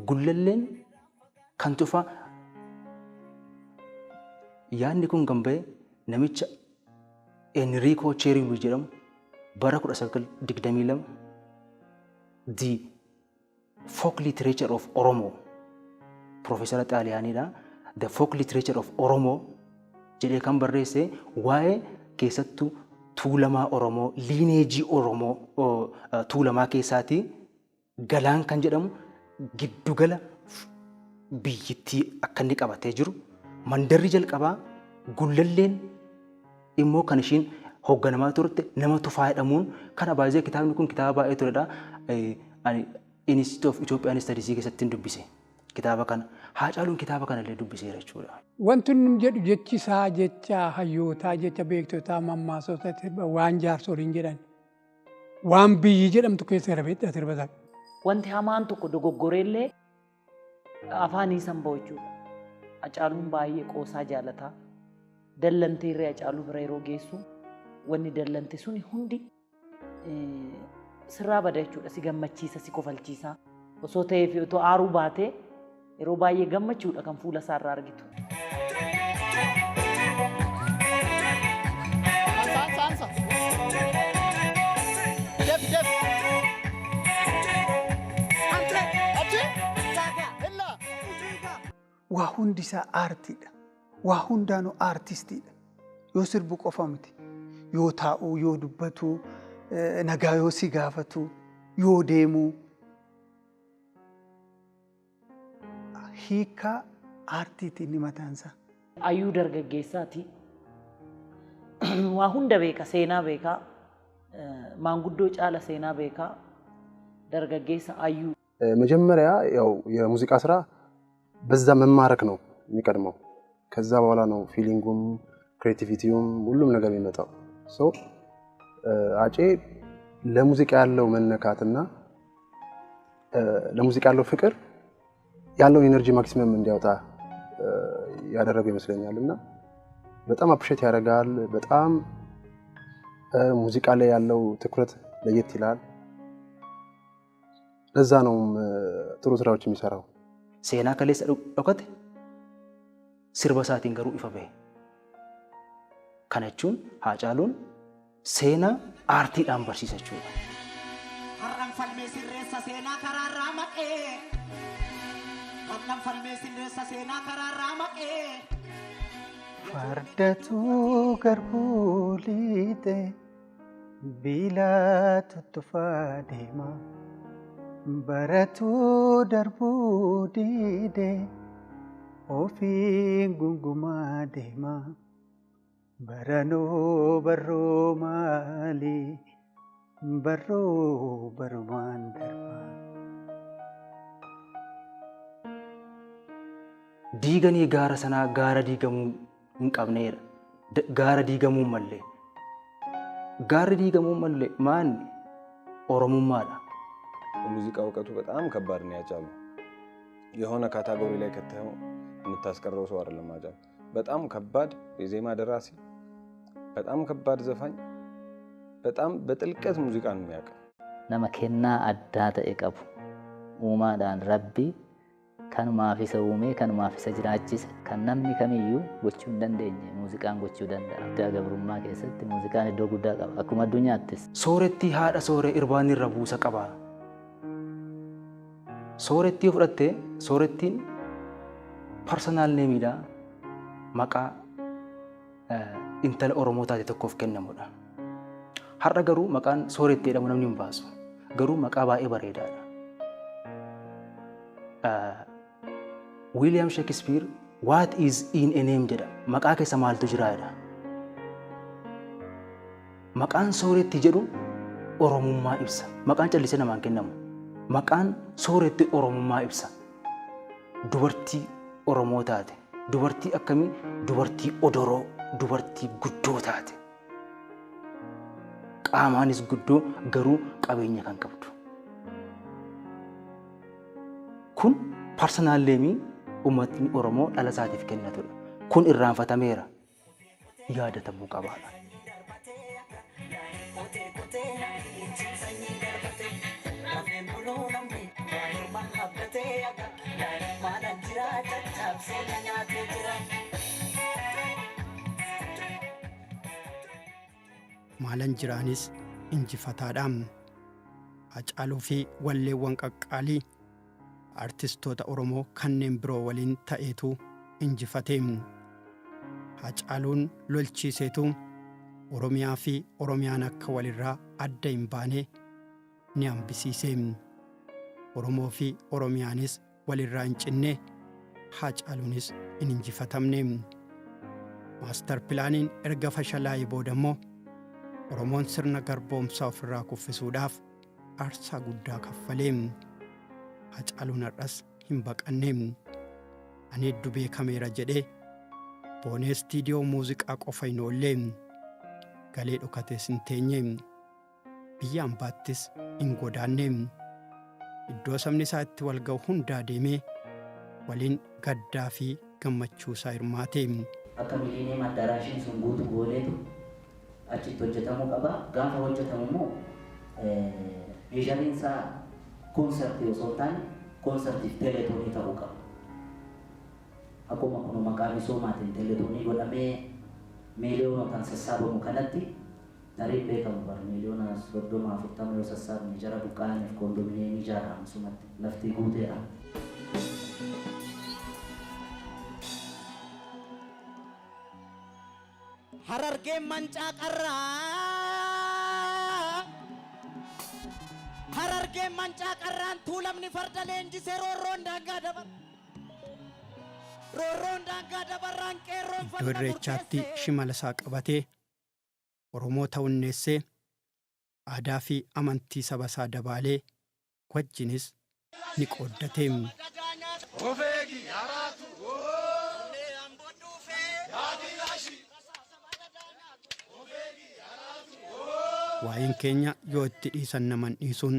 Gullalleen kan tufaa yaadni kun kan ba'e namicha Enrico Cerullo jedhamu bara 1922 The Folk Literature of Oromo Profeesara Xaaliyaaniidha. The Folk Literature of Oromo jedhee kan barreesse waa'ee keessattuu tuulamaa Oromoo liineejii Oromoo tuulamaa keessaati Galaan kan jedhamu giddugala biyyittii akka inni qabatee jiru mandarri jalqabaa Gullalleen immoo kan ishiin hoogganamaa turte nama Tufaa jedhamuun kana baay'ee kitaabni kun kitaaba baay'ee turedha. Institute of Ethiopian Studies keessatti dubbise kitaaba kana. Hacaaluun kitaaba kana illee dubbiseera jechuudha. Wanti nun jedhu jechisaa jecha hayyootaa jecha beektotaa mammaasota waan jaarsoliin jedhan waan biyyi jedhamtu keessa rabeedha sirbata. Wanti hamaan tokko dogoggoreellee afaanii san ba'u jechuudha. Hacaaluun baay'ee qoosaa jaalataa. Dallantee irree Hacaaluu bira yeroo geessu wanni dallante suni hundi sirraa bada jechuudha. Si gammachiisa, si kofalchiisa. Osoo ta'ee fi otoo aaruu baatee yeroo baay'ee gammachuudha kan fuula isaa irraa argitu. Waa hundi isaa aartiidha. Waa hundaanuu aartistiidha. Yoo sirbu qofa miti. Yoo taa'uu, yoo dubbatu, nagaa yoo si gaafatu, yoo deemuu. Hiikaa aartiitiin ni mataansa. Ayyuu dargaggeessaati. Waa hunda beeka, seenaa beeka. Maanguddoo caala seenaa beeka. dargaggeessa አዩ መጀመሪያ ያው የሙዚቃ ስራ በዛ መማረክ ነው የሚቀድመው። ከዛ በኋላ ነው ፊሊንጉም ክሬቲቪቲውም ሁሉም ነገር የሚመጣው። አጬ ለሙዚቃ ያለው መነካትና ለሙዚቃ ያለው ፍቅር ያለውን ኤነርጂ ማክሲመም እንዲያወጣ ያደረገው ይመስለኛል እና በጣም አፕሪሼት ያደርጋል። በጣም ሙዚቃ ላይ ያለው ትኩረት ለየት ይላል። ለዛ ነው ጥሩ ስራዎች የሚሰራው። ሴና ከሌስ ዶከተ sirba isaatiin garuu ifa bahe. Kana jechuun Haacaaluun seenaa aartiidhaan barsiisa jechuudha. Har'aan falmee sirreessa seenaa karaarraa maqee. Har'aan falmee sirreessa seenaa karaarraa maqee. Fardatu garbuu liite biila tuttufaa deema. Baratu darbuu diide ofiin gungumaa deema. Baranoo barroo maali barroo barumaan darba. Diiganii gaara sanaa gaara diigamuu hin qabneedha. Gaara diigamuu mallee. Gaarri diigamuu mallee maanni Oromummaadha. የሙዚቃ እውቀቱ በጣም ከባድ ነው ያጫሉ። የሆነ ካታጎሪ ላይ ከተው የምታስቀረው ሰው አይደለም ያጫሉ። በጣም ከባድ የዜማ ደራሲ፣ በጣም ከባድ ዘፋኝ፣ በጣም በጥልቀት ሙዚቃን የሚያውቅ nama kennaa addaa ta'e qabu uumaadhaan rabbi kanumaaf isa uume kanumaaf isa jiraachise kan namni kamiyyuu gochuu hin dandeenye muuziqaan gochuu danda'a. Addaa gabrummaa keessatti muuziqaan iddoo guddaa qaba. Akkuma addunyaattis. Sooretti haadha sooree irbaanni irra buusa qaba. Sooretti fudhatte soorettiin personal name-dha maqaa intala Oromoo taate tokkoof kennamudha. Har'a garuu maqaan sooretti jedhamu namni hin baasu. Garuu maqaa baay'ee bareedaadha. William Shakespeare what is in a name jedha. Maqaa keessa maaltu jira jedha. Maqaan sooretti jedhu Oromummaa ibsa. Maqaan callisee namaan kennamu. Maqaan sooretti Oromummaa ibsa. Dubartii Oromoo taate. Dubartii akkamii? Dubartii odoroo. Dubartii guddoo taate. Qaamaanis guddoo garuu qabeenya kan qabdu. Kun personal name uummatni Oromoo dhala isaatiif kennatudha. Kun irraanfatameera. Yaadatamuu qabaadha. Maalan jiraanis injifataadhaan Haacaaluu fi walleewwan qaqqaalii artistoota Oromoo kanneen biroo waliin ta'eetu injifatee. Haacaaluun lolchiiseetu Oromiyaa fi Oromiyaan akka walirraa adda hin baane ni hambisiise. Oromoo fi Oromiyaanis walirraa hin cinne, Haacaaluunis hin injifatamne. Maastar pilaaniin erga fashalaa'ee booda immoo Oromoon sirna garboomsaa ofirraa kuffisuudhaaf aarsaa guddaa kaffalee. Haacaaluun har'as hin baqanne. Ani hedduu beekameera jedhee boonee istiidiyoo muuziqaa qofa hin oollee galee dhokatees hin teenye. Biyya hambaattis hin godaanne. Iddoo sabni isaa itti wal ga'u hundaa deemee waliin gaddaa fi gammachuu isaa hirmaate. Akka miliinee addaraashiin sun guutuu gooleetu achitti hojjetamuu qaba. Gaafa hojjetamu immoo meeshaaleen isaa koonsartii osoo hin taane koonsartiif teeletoonii ta'uu qaba. Akkuma kun maqaa misoomaatiin teeletoonii godhamee miiliyoonotaan sassaabamu kanatti tariin beekamu bara miiliyoona 30-40 yoo sassaabne jara buqqaaniif koondominiyeemii ijaaramu sumatti lafti guuteedha. Harargeen mancaa qarraa. Harargeen mancaa qarraan tuulamni farda leenjisee roorroon daangaa dabar. Roorroon daangaa dabarraan qeerroon farda iddoo irreechaatti shimala isaa qabatee Oromoo ta'unneessee aadaa fi amantii saba isaa dabaalee wajjinis ni qooddate. Waa'een keenya yoo itti dhiisan naman dhiisuun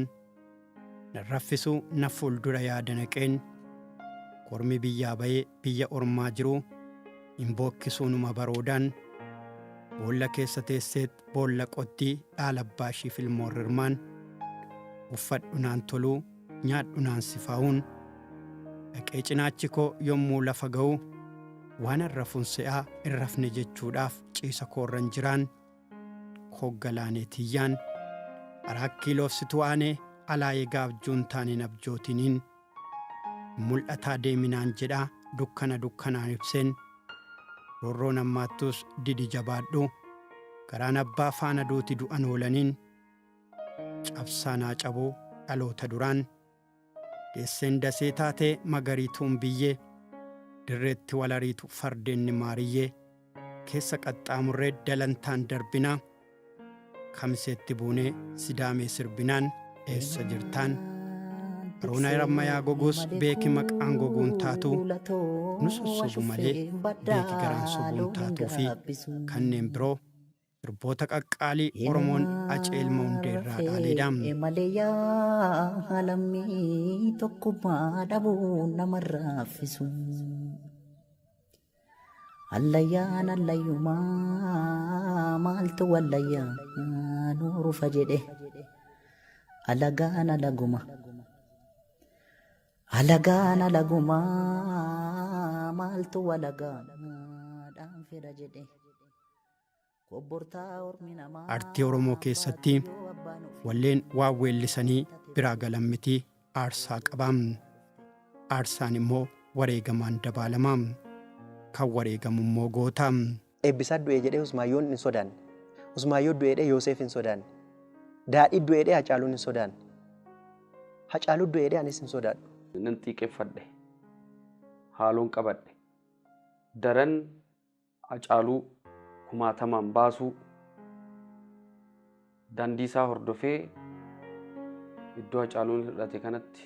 raffisu na fuuldura yaada naqeen kormi biyyaa ba'ee biyya ormaa jiru hin bookkisuunuma baroodaan boolla keessa teesseet boolla qottii dhaala abbaa ishii filmoo rirmaan uffadhu naan toluu nyaadhu naan sifaa'uun dhaqee cinaachi koo yommuu lafa ga'u waan arrafuun se'aa hin rafne jechuudhaaf ciisa koorran jiraan koggalaanee tiyyaan araakii loofsituu aanee alaayee gaabjuun taaniin abjootiniin mul'ataa deeminaan jedhaa dukkanaan ibseen roorroon ammaattus didi jabaadhu garaan abbaa faana duuti du'an oolaniin cabsaanaa cabuu dhaloota duraan deesseen dasee taatee magariituun biyyee dirreetti walariitu fardeenni maariyyee keessa qaxxaamurree dalantaan darbinaa kamiseetti buunee sidaamee sirbinaan eessa jirtaan roona rammayaa goguus beeki maqaan goguun taatu nu sossobu malee beeki garaan sobuun taatuu fi kanneen biroo sirboota qaqqaalii Oromoon aceelma hundeerraa dhaaleedhaam. Maleeyaa lammii tokkummaa dhabuu namarraa affisu. Allayyaan allayyumaa maaltu wallayyaan nuurufa jedhe alagaan alaguma. Alagaan alagumaa maaltu walagaan fira jedhe. Artii Oromoo keessatti walleen waa weellisanii biraa galan miti aarsaa qabaam. Aarsaan immoo wareegamaan dabaalamaam. Kan wareegamu immoo gootaam. Eebbisaa du'ee jedhee Usmaayyoon hin sodaanne. Usmaayyoo du'ee jedhee Yoosef hin sodaanne. Daadhii du'ee jedhee Hacaaluun hin sodaanne. Hacaaluu du'ee jedhee anis hin sodaadhu. Nan xiiqeeffadhe. Haaloon qabadhe. Daran Hacaaluu kumaatamaan baasuu daandii isaa hordofee iddoo Hacaaluun hir'ate kanatti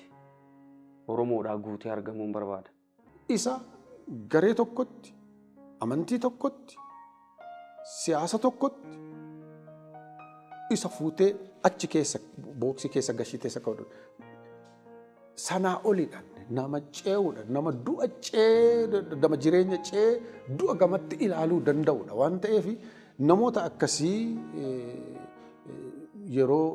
Oromoodhaa guutee argamuun barbaada. Isa garee tokkotti, amantii tokkotti, siyaasa tokkotti isa fuutee achi keessa booksii keessa gashitee isa ka'u sanaa oliidhaan nama ce'uudha, nama du'a nama jireenya ce'ee du'a gamatti ilaaluu danda'uudha waan ta'eef namoota akkasii yeroo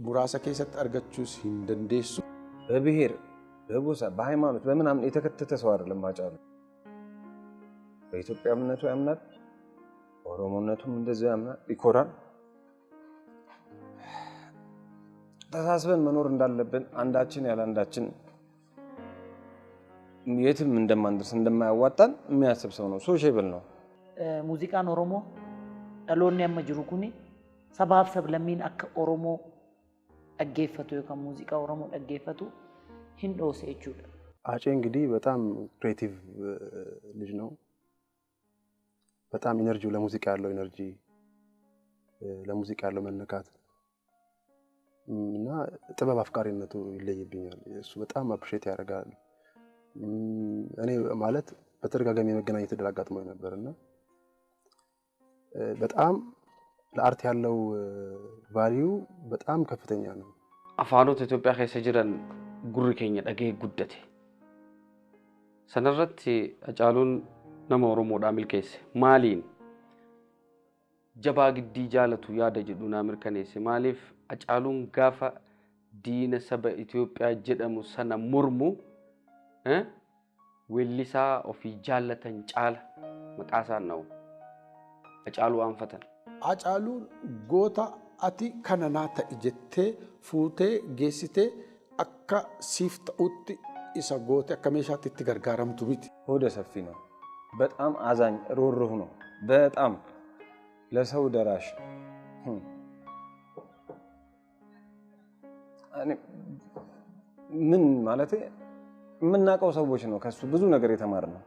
muraasa keessatti argachuus hin dandeessu. በብሔር በጎሳ በሃይማኖት በምናምን የተከተተ ሰው አይደለም ሃጫሉ። በኢትዮጵያ እምነቱ ያምናል፣ ኦሮሞነቱም እንደዚያው ያምናል፣ ይኮራል። ተሳስበን መኖር እንዳለብን አንዳችን ያለ አንዳችን የትም እንደማንደርስ እንደማያዋጣን የሚያስብ ሰው ነው። ሶሻብል ነው። ሙዚቃን ኦሮሞ dhaloonni amma jiru kuni sabaaf sablammiin akka Oromoo dhaggeeffatu yookaan muuziqaa Oromoo dhaggeeffatu hin dhoose jechuudha. አፄ እንግዲህ በጣም ክሬቲቭ ልጅ ነው። በጣም ኢነርጂው ለሙዚቃ ያለው ኢነርጂ ለሙዚቃ ያለው መነካት እና ጥበብ አፍቃሪነቱ ይለይብኛል። እሱ በጣም አፕሪሼት ያደርጋል። እኔ ማለት በተደጋጋሚ መገናኘት እድል አጋጥሞኝ ነበርና በጣም ለአርት ያለው ቫልዩ በጣም ከፍተኛ ነው። አፋኖት ኢትዮጵያ keessa jiran gurri keenya dhagee guddate. Sanarratti Hacaaluun nama Oromoodhaa milkeesse. Maaliin jabaa giddii jaalatu yaada jedhu naa mirkaneesse. Maaliif Hacaaluun gaafa diina saba Itoophiyaa jedhamu sana mormu weellisaa ofii jaallatan caala maqaa isaan na'u. Hacaaluu aanfatan. Hacaaluun goota ati kana naa ta'i jettee fuutee geessitee akka siif ta'utti isa goote akka meeshaatti itti gargaaramtu miti. ሆደ ሰፊ ነው። በጣም አዛኝ ሩህሩህ ነው። በጣም ለሰው ደራሽ ምን ማለት የምናውቀው ሰዎች ነው ከሱ ብዙ ነገር የተማርነው።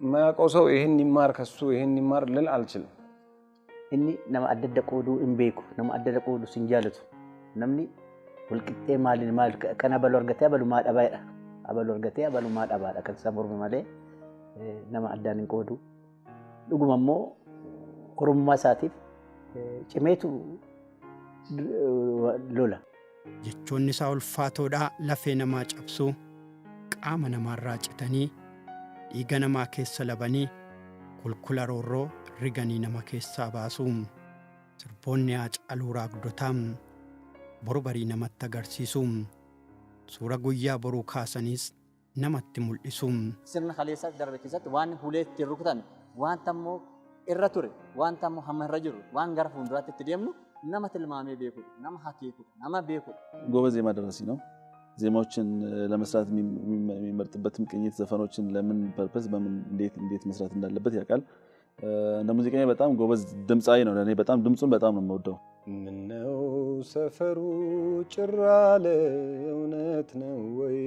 የማያውቀው ሰው ይሄን ይማር ከሱ ይሄን ይማር ልል አልችልም። inni nama adda adda qooduu hin beeku, nama adda adda qooduu hin jaalatu. Namni walqixxee maaliin maal kan abalu argatee abalu maa dhabaadha. Abalu argatee abalu maa dhabaadha kan isa mormu malee nama addaan hin qoodu. Dhuguma immoo Oromummaa isaatiif cimeetu lola. jechoonni isaa ulfaatoodhaa lafee namaa cabsuu qaama namaarraa citanii dhiiga namaa keessa labanii kulkula roorroo riganii nama keessaa baasuu sirboonni Haacaaluu raagdotaa boru barii namatti agarsiisuu suura guyyaa boruu kaasaniis namatti mul'isuu. Sirna kaleessaa darbe keessatti waan hulee ittiin rukutan wanta immoo irra ture wanta immoo hamma irra jiru waan gara fuulduraatti itti deemnu nama tilmaamee beekudha nama hakeekudha nama beekudha. ጎበዝ ዜማ ደራሲ ነው። ዜማዎችን ለመስራት የሚመርጥበትም ቅኝት ዘፈኖችን ለምን ፐርፐስ በምን እንዴት መስራት እንዳለበት ያውቃል። እንደ ሙዚቀኛ በጣም ጎበዝ ድምጻዊ ነው። ለኔ በጣም ድምጹን በጣም ነው የምወደው። ምነው ሰፈሩ ጭር አለ እውነት ነው ወይ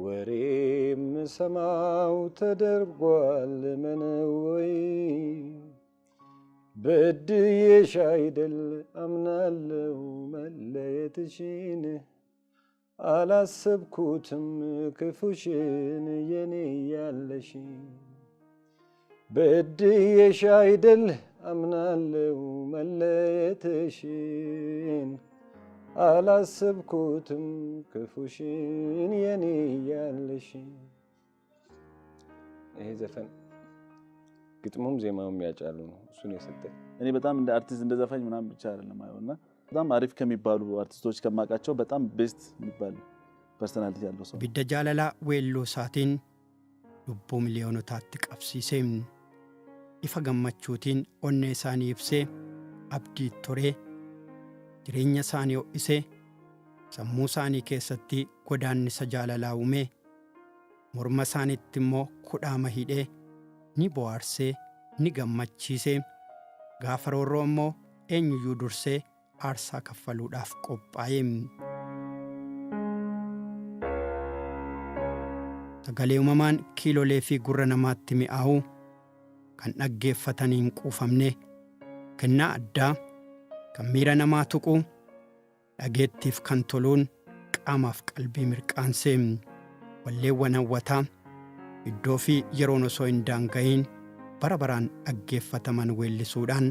ወሬም ሰማው ተደርጓል ምን ወይ በድዬሽ አይደል አምናለው መለየትሽን አላሰብኩትም ክፉሽን የኔ ያለሽ በድዬሽ አይደል አምናለው መለየትሽን አላሰብኩትም ክፉሽን የኔ ያለሽ። ይሄ ዘፈን ግጥሙም ዜማውም ያጫሉ ነው እሱን የሰጠኝ። እኔ በጣም እንደ አርቲስት እንደ ዘፋኝ ምናምን ብቻ አይደለም አይውና በጣም አሪፍ ከሚባሉ አርቲስቶች ከማቃቸው በጣም ቤስት የሚባል ፐርሰናሊቲ ያለው ሰው Ibidda jaalalaa weelloo isaatiin lubbuu miliyoonootaatti qabsiisee ifa gammachuutiin onnee isaanii ibsee abdii toree jireenya isaanii ho'isee sammuu isaanii keessatti godaannisa jaalalaa uumee morma isaaniitti immoo kudhaama hidhee ni bohaarsee ni gammachiisee gaafa roorroo immoo eenyuyyuu dursee aarsaa kaffaluudhaaf qophaa'ee. Sagalee uumamaan kiilolee fi gurra namaatti mi'aawu kan dhaggeeffatanii hin quufamne kennaa addaa kan miira namaa tuqu dhageettiif kan toluun qaamaaf qalbii mirqaansee walleewwan hawwataa iddoo fi yeroon osoo hin daanga'iin bara baraan dhaggeeffataman weellisuudhaan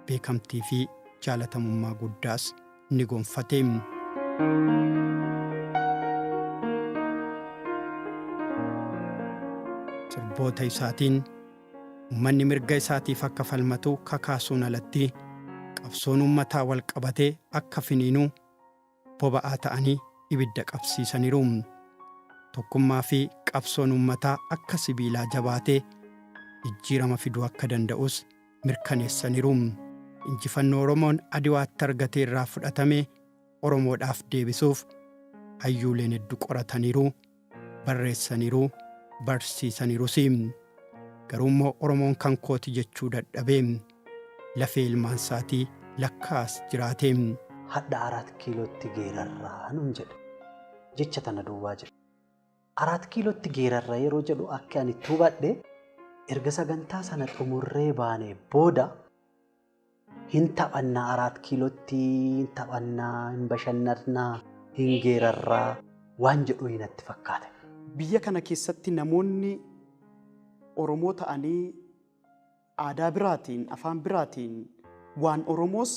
beekamtii fi jaalatamummaa guddaas ni gonfatee. Sirboota isaatiin uummanni mirga isaatiif akka falmatu kakaasuun alatti qabsoon uummataa wal qabatee akka finiinuu boba'aa ta'anii ibidda qabsiisaniiru. Tokkummaa fi qabsoon uummataa akka sibiilaa jabaatee jijjiirama fiduu akka danda'us mirkaneessaniiru. Injifannoo Oromoon Adiwaatti argatee irraa fudhatamee Oromoodhaaf deebisuuf hayyuuleen hedduu qorataniiru, barreessaniiru, barsiisaniirus. Garuu immoo Oromoon kan kooti jechuu dadhabee lafee ilmaan isaatii lakkaa'as jiraatee. Hadda 4 kiilootti geerarraa nuun jedhe jecha tana duwwaa jira. 4 kiilootti geerarraa yeroo jedhu akka ani hubadhe erga sagantaa sana xumurree baanee booda hin taphannaa 4 kiilootti hin taphannaa hin bashannannaa hin geerarraa waan jedhu natti fakkaate. Biyya kana keessatti namoonni Oromoo ta'anii aadaa biraatiin afaan biraatiin waan Oromoos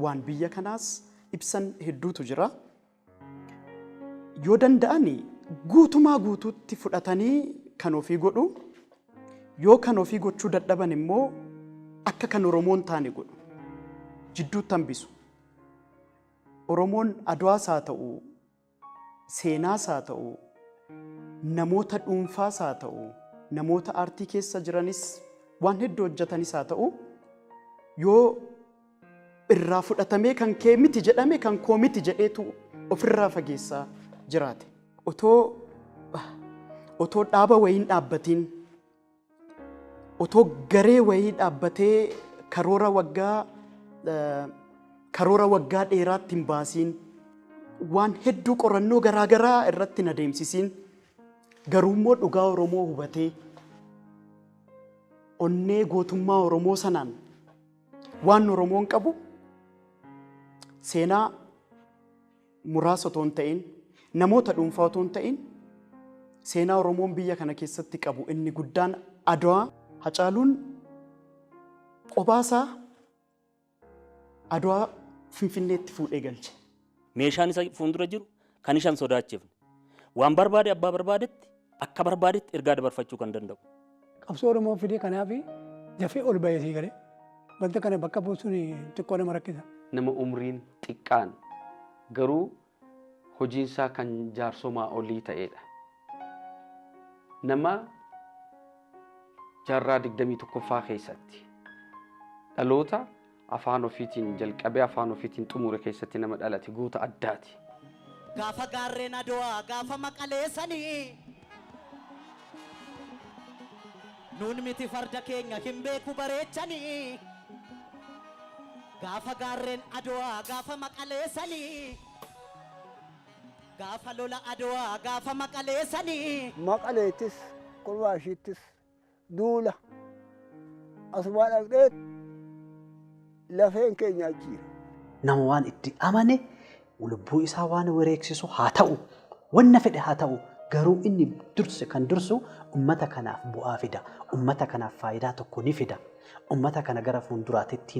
waan biyya kanaas ibsan hedduutu jira. Yoo danda'ani guutumaa guutuutti fudhatanii kan ofii godhu yoo kan ofii gochuu dadhaban immoo akka kan Oromoon taane godhu jidduutti hambisu. Oromoon Adwaas haa ta'u seenaas haa ta'u namoota dhuunfaas haa ta'u namoota aartii keessa jiranis waan hedduu hojjetanis haa ta'u yoo irraa fudhatamee kan kee miti jedhame kan koo miti jedheetu ofirraa fageessaa jiraate. Otoo dhaaba wayiin dhaabbatiin otoo garee wayii dhaabbatee karoora waggaa dheeraatti hin baasiin waan hedduu qorannoo garaagaraa irratti hin adeemsisiin garuu immoo dhugaa Oromoo hubatee onnee gootummaa Oromoo sanaan waan Oromoon qabu seenaa muraasa otoo hin ta'in namoota dhuunfaa otoo hin ta'in seenaa Oromoon biyya kana keessatti qabu inni guddaan Adwaa. Hacaaluun qobaasaa Adwaa Finfinneetti fuudhee galche. meeshaan isa fuuldura jiru kan isaan sodaachifne waan barbaade abbaa barbaadetti akka barbaadetti ergaa dabarfachuu kan danda'u. Qabsoo Oromoo fidee kanaaf dafee ol bahee sii galee bakka kana bakka buusuun xiqqoo nama rakkisa. Nama umriin xiqqaan garuu hojiinsaa kan jaarsomaa olii ta'edha. Nama jaarraa 21ffaa keessatti dhaloota afaan ofiitiin jalqabee afaan ofiitiin xumure keessatti nama dhalate goota addaati. Gaafa gaarreen Adwaa gaafa maqaleessanii nuun miti farda keenya hin beeku bareechanii. Gaafa gaarreen Adwaa gaafa maqaleessanii gaafa lola Adwaa gaafa maqaleessanii. Maqaleettis Kurmaashiittis duula asumaa dhaqnee lafeen keenya achiira. Nama waan itti amane lubbuu isaa waan wareeksisu haa ta'u wanna fedhe haa ta'u garuu inni durse kan dursu ummata kanaaf bu'aa fida ummata kanaaf faayidaa tokko ni fida ummata kana gara fuulduraatti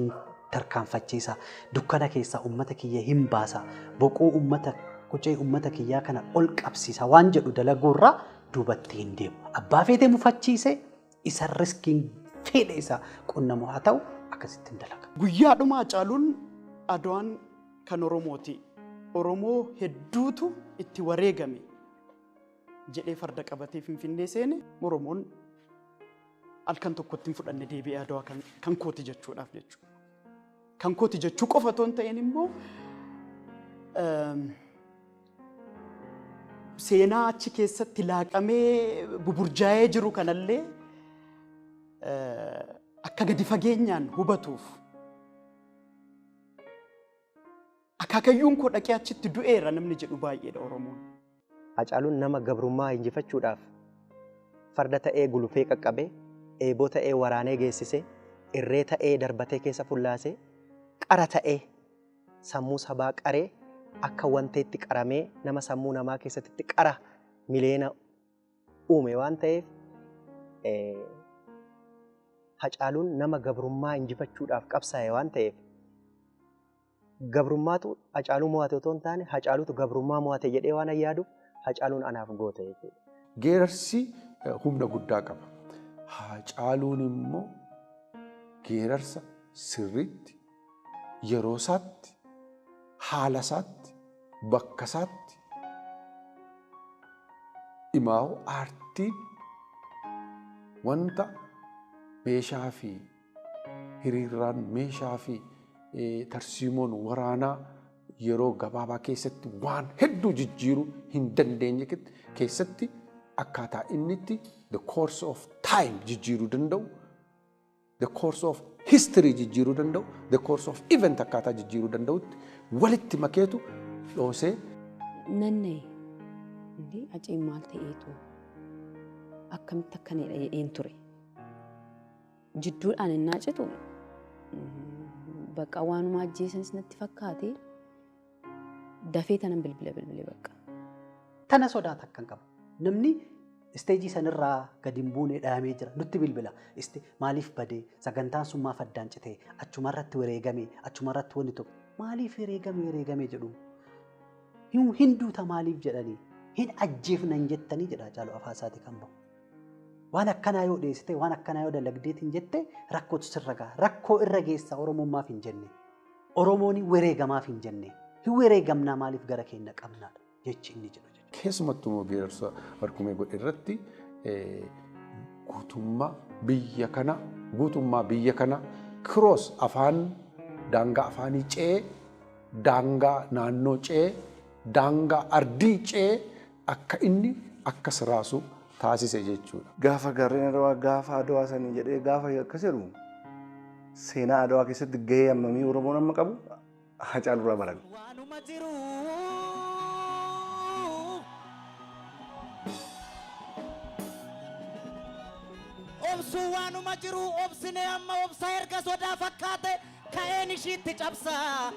tarkaanfachiisa dukkana keessaa ummata kiyya hin baasa boqoo ummata qucee ummata kiyyaa kana ol qabsiisa waan jedhu dalaguurraa duubatti hin deemu abbaa feetee mufachiise isa riskiin fedhe isa qunnamu haa ta'u akkasitti hin dalaga. Guyyaadhuma Hacaaluun Adwaan kan Oromooti. Oromoo hedduutu itti wareegame jedhee farda qabatee Finfinnee seene Oromoon halkan tokkotti hin fudhanne deebi'ee Adwaa kan kooti jechuudhaaf jechuudha. Kan kooti jechuu qofa otoo hin ta'in immoo seenaa achi keessatti laaqamee buburjaa'ee jiru kanallee akka gadi fageenyaan hubatuuf akaakayyuun koo dhaqee achitti du'eera namni jedhu baay'eedha Oromoon. Hacaaluun nama gabrummaa injifachuudhaaf farda ta'ee gulufee qaqqabee eeboo ta'ee waraanee geessisee irree ta'ee darbatee keessa fullaasee qara ta'ee sammuu sabaa qaree akka wanteetti qaramee nama sammuu namaa keessatti qara miliyoona uume waan ta'eef Hacaaluun nama gabrummaa injifachuudhaaf qabsaa'e waan ta'eef gabrummaatu Hacaaluu mo'ate otoo hin taane Hacaaluutu gabrummaa mo'ate jedhee waan yaadu Hacaaluun anaaf goote jechuudha. Geerarsi humna guddaa qaba. Hacaaluun immoo geerarsa sirriitti yeroo isaatti haala isaatti bakka isaatti imaawu aartiin wanta meeshaa fi hiriiraan meeshaa fi tarsiimoon waraanaa yeroo gabaabaa keessatti waan hedduu jijjiiruu hin dandeenye keessatti akkaataa inni itti the course of time jijjiiruu danda'u, the course of history jijjiiruu danda'u, the course of event akkaataa jijjiiruu danda'utti walitti makeetu dhoosee. Nannee Haceen maal ta'eetu akkamitti akkanidha jedheen ture. Jidduudhaan innaa citu bakka waanuma ajjeesanis natti fakkaate dafee tanan bilbile bakka. Tana sodaata akkan qaba. Namni isteejii sanirraa gadi hin buune dhahamee jira. Nutti bilbila. Maaliif badee sagantaan sun maaf addaan citee achumarratti wareegame achumarratti wanti tokko maaliif wareegame jedhu hin duuta maaliif jedhanii hin ajjeefnan jettanii jedha Hacaaluu afaan isaati kan bahu. Waan akkanaa yoo dhiyeessite waan akkanaa yoo dalagdeetiin jette rakkootu sirra gaha. Rakkoo irra geessa Oromummaaf hin jenne. Oromoon wareegamaaf hin jenne. Hin wareegamnaa maaliif gara keenya qabnaadha jechi inni jedhu. Keessumattuu geerarsa Warqumee godhe irratti guutummaa biyya kana kiroos afaan daangaa afaanii ce'ee daangaa naannoo ce'ee daangaa ardii ce'ee akka inni akkas raasu taasise jechuudha. Gaafa gaarreen Adwaa gaafa Adwaa sanii jedhee gaafa akkas jedhu seenaa Adwaa keessatti gahee hammamii Oromoon amma qabu Hacaaluu irraa baran. Obsuu waanuma jiru obsine amma obsa erga sodaa fakkaate ka'een ishiitti cabsaa.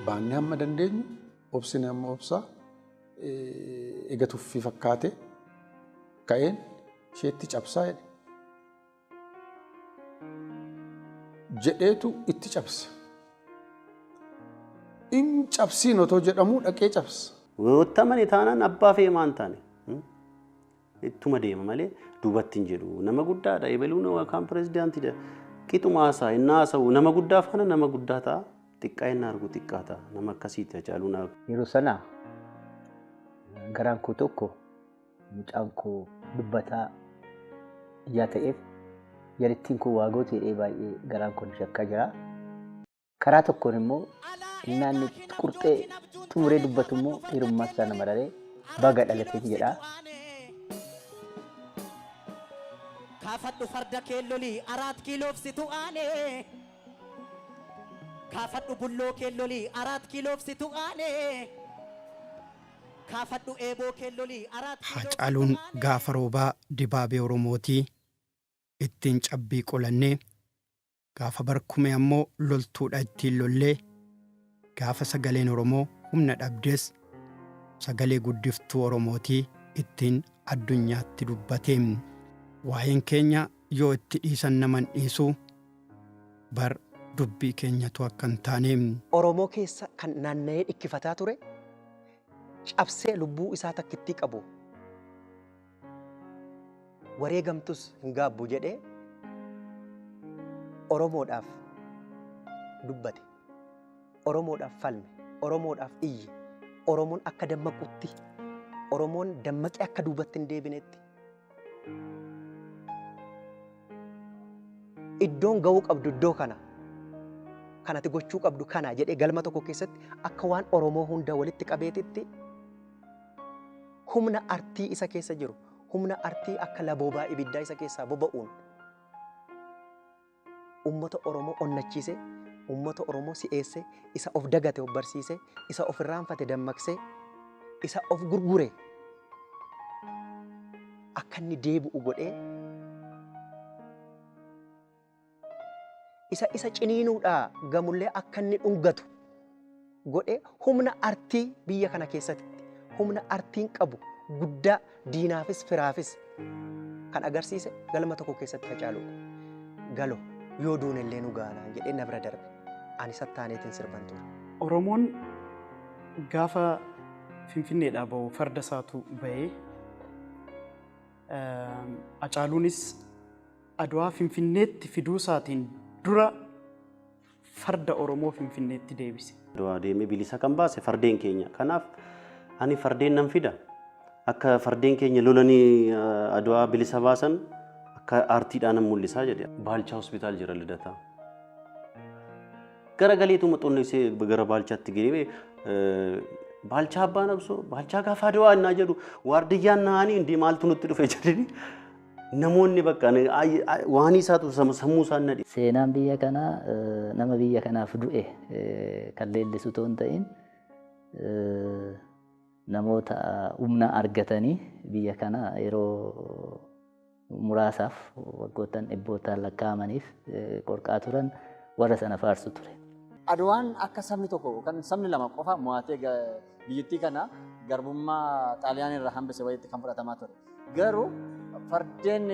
Baanni hamma dandeenyu obsine amma obsaa ega tuffii fakkaate ka'een isheetti cabsaa jedheetu itti cabse. in cabsiin otoo jedhamuu dhaqee cabsa. Wottamani taanaan abbaa fi maan taane ittuma deema malee duubatti hin jedhu. Nama guddaadha ebeluun yookaan pirezidaantiidha. Qixuma haasaa innaa haasa'u nama guddaa faana nama guddaa ta'a. Xiqqaa inni argu xiqqaa ta'a. Nama akkasiitti Hacaaluun argu. Yeroo sana garaan koo tokko mucaan koo dubbataa ijaa ta'eef yaalittiin koo waa goote jedhee baay'ee garaan koo shakkaa jira. Karaa tokkoon immoo innaan qurxee xumuree dubbatu immoo hirummaa isaa nama dhalee baga dhalateef jedha. Kaafadhu farda keellolii 4 kiiloof situ aanee. Kaafadhu bulloo keellolii 4 kiiloof situ aanee. Kaafadhu eeboo keellolii 4 kiiloof. Hacaaluun gaafa roobaa dibaabee Oromootii ittiin cabbii qolannee gaafa barkume ammoo loltuudha ittiin lollee gaafa sagaleen Oromoo humna dhabdes sagalee guddiftuu Oromootii ittiin addunyaatti dubbateem. Waa'een keenya yoo itti dhiisan naman dhiisu bar dubbii keenyatu akka hin taaneem. Oromoo keessa kan naanna'ee dhikkifataa ture cabsee lubbuu isaa takkittii qabu wareegamtus hin gaabbu jedhee Oromoodhaaf dubbate, Oromoodhaaf falme, Oromoodhaaf iyye, Oromoon akka dammaqutti, Oromoon dammaqee akka duubatti hin deebinetti. Iddoon ga'uu qabdu iddoo kana, kanatti gochuu qabdu kana jedhee galma tokko keessatti akka waan Oromoo hunda walitti qabeetitti humna artii isa keessa jiru, humna artii akka laboobaa ibiddaa isa keessaa boba'uun ummata Oromoo onnachiise, ummata Oromoo si'eesse, isa of dagate of barsiise, isa of irraanfate dammaqse, isa of gurgure akka inni deebi'u godhee isa ciniinuudhaa gamullee akka inni dhungatu godhee humna artii biyya kana keessatti humna artiin qabu guddaa diinaafis firaafis kan agarsiise galma tokko keessatti Hacaaluudha. Galo yoo duune illee nu gaana jedhee na bira darbe ani sattaaneetiin sirban ture. Oromoon gaafa Finfinneedhaa bahu farda isaatu bahee Hacaaluunis Adwaa Finfinneetti fiduu isaatiin dura farda Oromoo Finfinneetti deebise. Adwaa deemee bilisa kan baase fardeen keenya. Kanaaf ani fardeen nan fida. Akka fardeen keenya lolanii Adwaa bilisa baasan akka aartiidhaan mul'isaa jedhe. Baalchaa hospitaal jira Lidataa. Gara galeetuma xonneessee gara Baalchaatti geebee Baalchaa abbaa nabsoo Baalchaa gaafa Adwaa innaa jedhu waardiyyaan naanii indii maaltu nutti dhufe jedhanii namoonni bakka waan isaatu sammuu isaan nadhi. Seenaan biyya kanaa nama biyya kanaaf du'e kan leellisu ta'uu hin ta'in namoota humna argatanii biyya kana yeroo muraasaaf waggoottan dhibbootaan lakkaa'amaniif qorqaa turan warra sana faarsu ture. Adwaan akka sabni tokko kan sabni lama qofa mo'atee biyyattii kana garbummaa Xaaliyaan irraa hambise wayiitti kan fudhatamaa ture. Garuu fardeen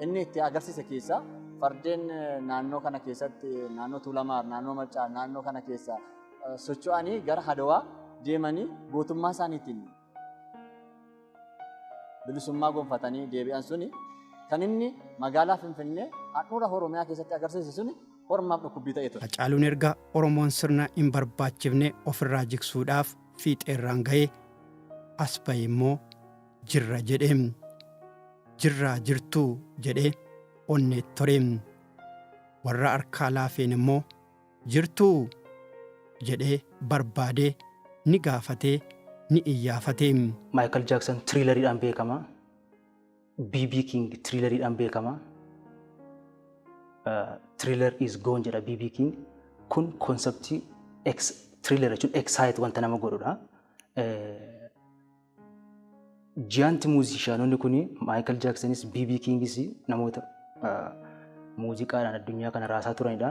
inni itti agarsiise keessa fardeen naannoo kana keessatti naannoo Tuulamaar, naannoo Maccaa, naannoo kana keessa socho'anii gara Adwaa deemanii gootummaa isaaniitiin bilisummaa gonfatanii deebi'an suni kan inni magaalaa Finfinnee handhuura Oromiyaa keessatti agarsiise suni Oromaaf dhukkubbii ta'e ture. Hacaaluun erga Oromoon sirna hin barbaachifne ofirraa jigsuudhaaf fiixeerraan ga'ee as bahe immoo jirra jedheem. Jirraa jirtuu jedhee onneet toreem. Warra harkaa laafeen immoo jirtuu jedhee barbaadee ni gaafatee ni iyyaafateem. Michael Jackson tiriilariidhaan beekama. BB King tiriilariidhaan beekama. Thriller is gone jedha BB King. Kun konseptii thriller jechuun excite wanta nama godhudha. Giant muuzishaanonni kuni Michael Jacksonis BB Kingis namoota muuziqaadhaan addunyaa kana raasaa turanidha.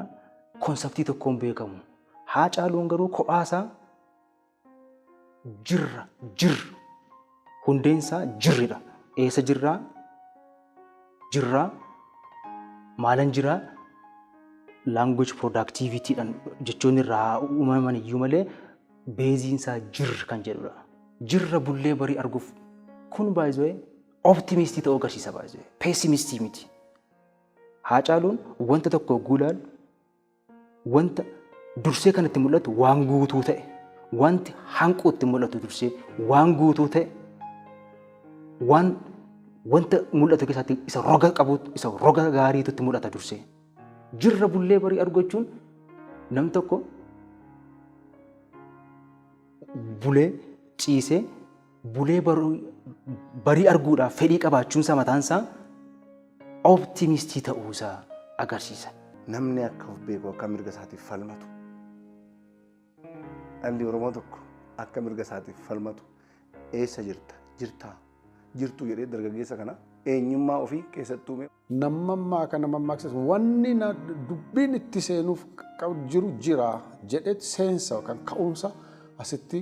Konseptii tokkoon beekamu. Hacaaluun garuu kophaasaa jirra hundeensaa jirridha. Eessa jirraa? Jirraa? Maalan jiraa? language productivityidhaan jechoonni irraa uumaman iyyuu malee beeziin isaa jirra kan jedhudha. Jirra bullee barii arguuf kun baay'ee optimistii ta'uu agarsiisa baay'ee pessimistii miti. Haacaaluun wanta tokko guulaan wanta dursee kan itti mul'atu waan guutuu ta'e wanti hanquu itti mul'atu dursee waan guutuu ta'e wanta mul'atu keessatti isa roga qabu isa roga gaariitu itti mul'ata dursee. Jirra bullee barii argachuun nam tokko bulee ciisee bulee barii arguudhaaf fedhii qabaachuunsaa mataansaa optimistii ta'uusaa agarsiisa. Namni akka of beeku akka mirga isaatiif falmatu. Dhalli Oromoo tokko akka mirga isaatiif falmatu eessa jirtaa jirtu jedhee dargaggeessa kana eenyummaa ofii keessattuu mee. Namummaa kana mammaaksa wanni dubbiin itti seenuuf jiru jira jedhetti seensa kan ka'umsa asitti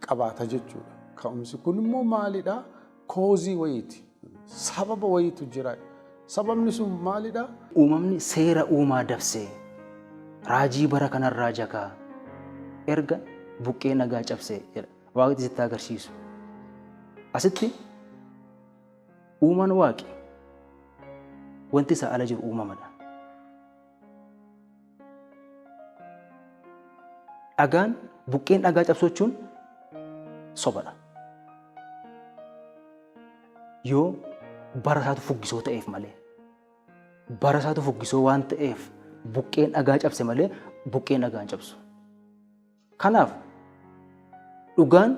qabaata jechuudha. Ka'umsi kun immoo maalidhaa? Koozii wayiiti. Sababa wayiitu jira. Sababni sun maalidhaa? Uumamni seera uumaa dabsee raajii bara kanarraa jagaa erga buqqee nagaa cabsee jedha. Waaqni sitti agarsiisu. Asitti uumaan waaqi wanti isaa ala jiru uumamadha. Dhagaan buqqeen dhagaa cabsachuun sobadha. Yoo bara isaatu fuggisoo ta'eef malee bara isaatu fuggisoo waan ta'eef buqqeen dhagaa cabse malee buqqeen dhagaan cabsu. Kanaaf dhugaan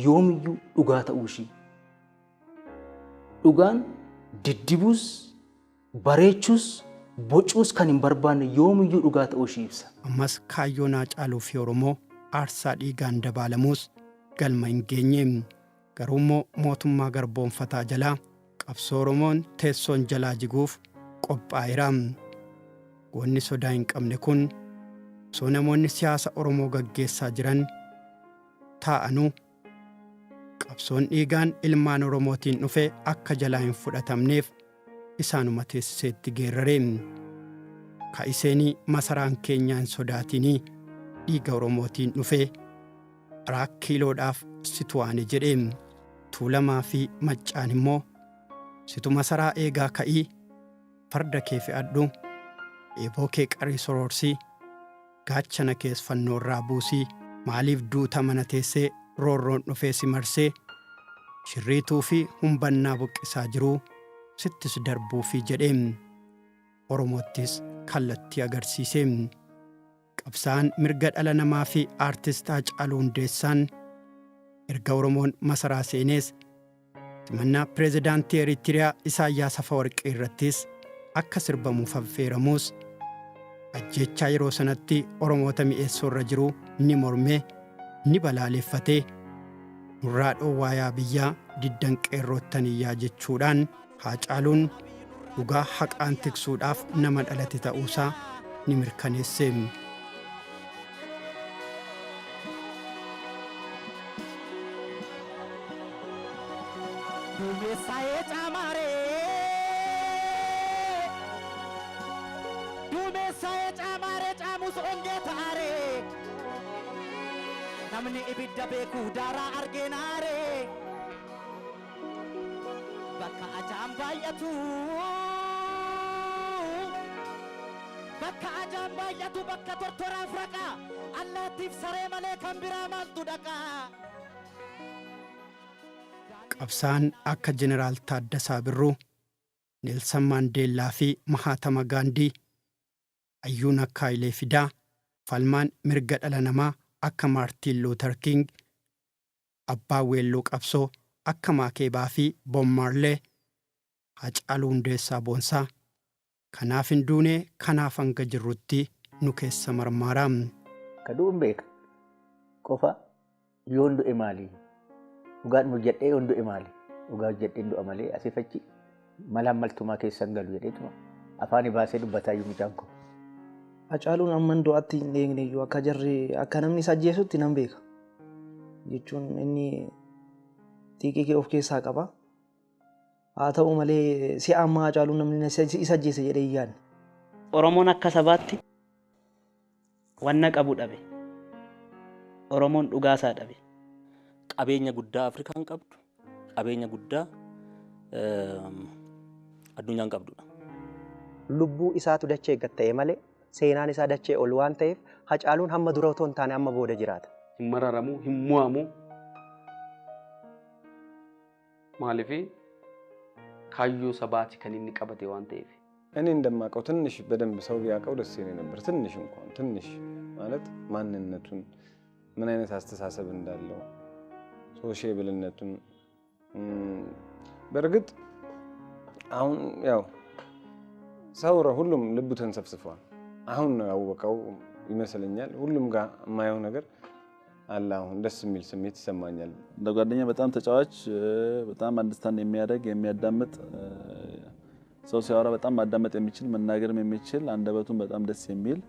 yoomiyyuu dhugaa ta'uu ishii dhugaan diddibuus bareechuus bocuus kan hin barbaanne yoomiyyuu dhugaa ta'uu ishii ibsa. Ammas kaayyoon Haacaaluu fi Oromoo aarsaa dhiigaan dabaalamuus galma hin geenyeem. Garuu immoo mootummaa garboonfataa jalaa qabsoo Oromoon teessoon jalaa jiguuf qophaa'eera. Wanni sodaa hin qabne kun osoo namoonni siyaasa Oromoo gaggeessaa jiran taa'anuu qabsoon dhiigaan ilmaan Oromootiin dhufe akka jalaa hin fudhatamneef isaanuma teessiseetti geerrareen. Ka'iseenii masaraan keenyaa hin sodaatinii dhiiga Oromootiin dhufe raakkiiloodhaaf situ waane jedheen. Tuulamaa fi Maccaan immoo situ masaraa eegaa ka'ii farda kee fe'adhu eeboo kee qarii soroorsii gaachana kees fannoo irraa buusii maaliif duuta mana teessee roorroon dhufee si marsee shirriituu fi humbannaa buqqisaa jiruu sittis darbuu fi jedheen. Oromoottis kallattii agarsiiseen. Qabsaan mirga dhala namaa fi aartist Haacaaluu Hundeessaan erga Oromoon masaraa seenees simannaa pireezidaantii Eritiriyaa Isaayyaas Afeworqii irrattis akka sirbamuuf affeeramuus ajjechaa yeroo sanatti Oromoota mi'eessoo irra jiru ni mormee ni balaaleffatee nurraa dhoowwaa yaa biyyaa diddan qeerroottaniyyaa jechuudhaan Haacaaluun dhugaa haqaan tiksuudhaaf nama dhalate ta'uusaa ni mirkaneesse. Namni ibidda beeku daaraa argeenaare bakka ajaan baay'atu bakka tortoraaf raqa allaattiif saree malee kan biraa maaltu dhaqa. Qabsaan akka Jeneraal Taaddasaa Birruu, Neelsan Maandeellaa fi Mahaatama Gaandii, Ayyuun akka Hayilee Fidaa, falmaan mirga dhala namaa akka Maartiin Luuter King, abbaa weelluu qabsoo akka Maakeebaa fi Bob Marley, Haacaaluu Hundeessaa Boonsaa, kanaaf hin duune kanaaf hanga jirrutti nu keessa marmaaraa. Kaduun beeka qofa yoon du'e maali? Dhugaan hojjedhee yoon du'e maali? Dhugaa hojjedhee du'a malee asii fachi mala maltumaa keessan galu jedheetuma afaan baasee dubbataa iyyuu mucaan koo. Haacaaluun amman du'aatti hin eegne iyyuu akka jarri akka namni isa ajjeesutti nan beeka. Jechuun inni xiiqii of keessaa qaba. Haa ta'u malee si'a ammaa Haacaaluun namni isa ajjeese jedhee hin yaadne. Oromoon akka sabaatti wanna qabu dhabe. Oromoon dhugaasaa dhabe. Qabeenya guddaa Afrikaan qabdu, qabeenya guddaa addunyaan qabdudha. Lubbuu isaatu dachee gatta'e malee seenaan isaa dachee ol waan ta'eef Hacaaluun hamma dura otoo hin taane hamma booda jiraata. Hin mararamuu, hin mo'amuu. Maaliif kaayyoo sabaati kan inni qabate waan ta'eef. እኔ እንደማውቀው ትንሽ በደንብ ሰው ቢያውቀው ደስ ይለኝ ነበር። ትንሽ እንኳን ትንሽ ማለት ማንነቱን ምን አይነት አስተሳሰብ እንዳለው ሶሻብልነቱን በእርግጥ አሁን ያው ሰው ሁሉም ልቡ ተንሰፍስፏል። አሁን ነው ያወቀው ይመስለኛል። ሁሉም ጋር የማየው ነገር አለ። አሁን ደስ የሚል ስሜት ይሰማኛል። እንደ ጓደኛ በጣም ተጫዋች፣ በጣም አንደርስታንድ የሚያደርግ የሚያዳምጥ ሰው ሲያወራ በጣም ማዳመጥ የሚችል መናገርም የሚችል አንደበቱን በጣም ደስ የሚል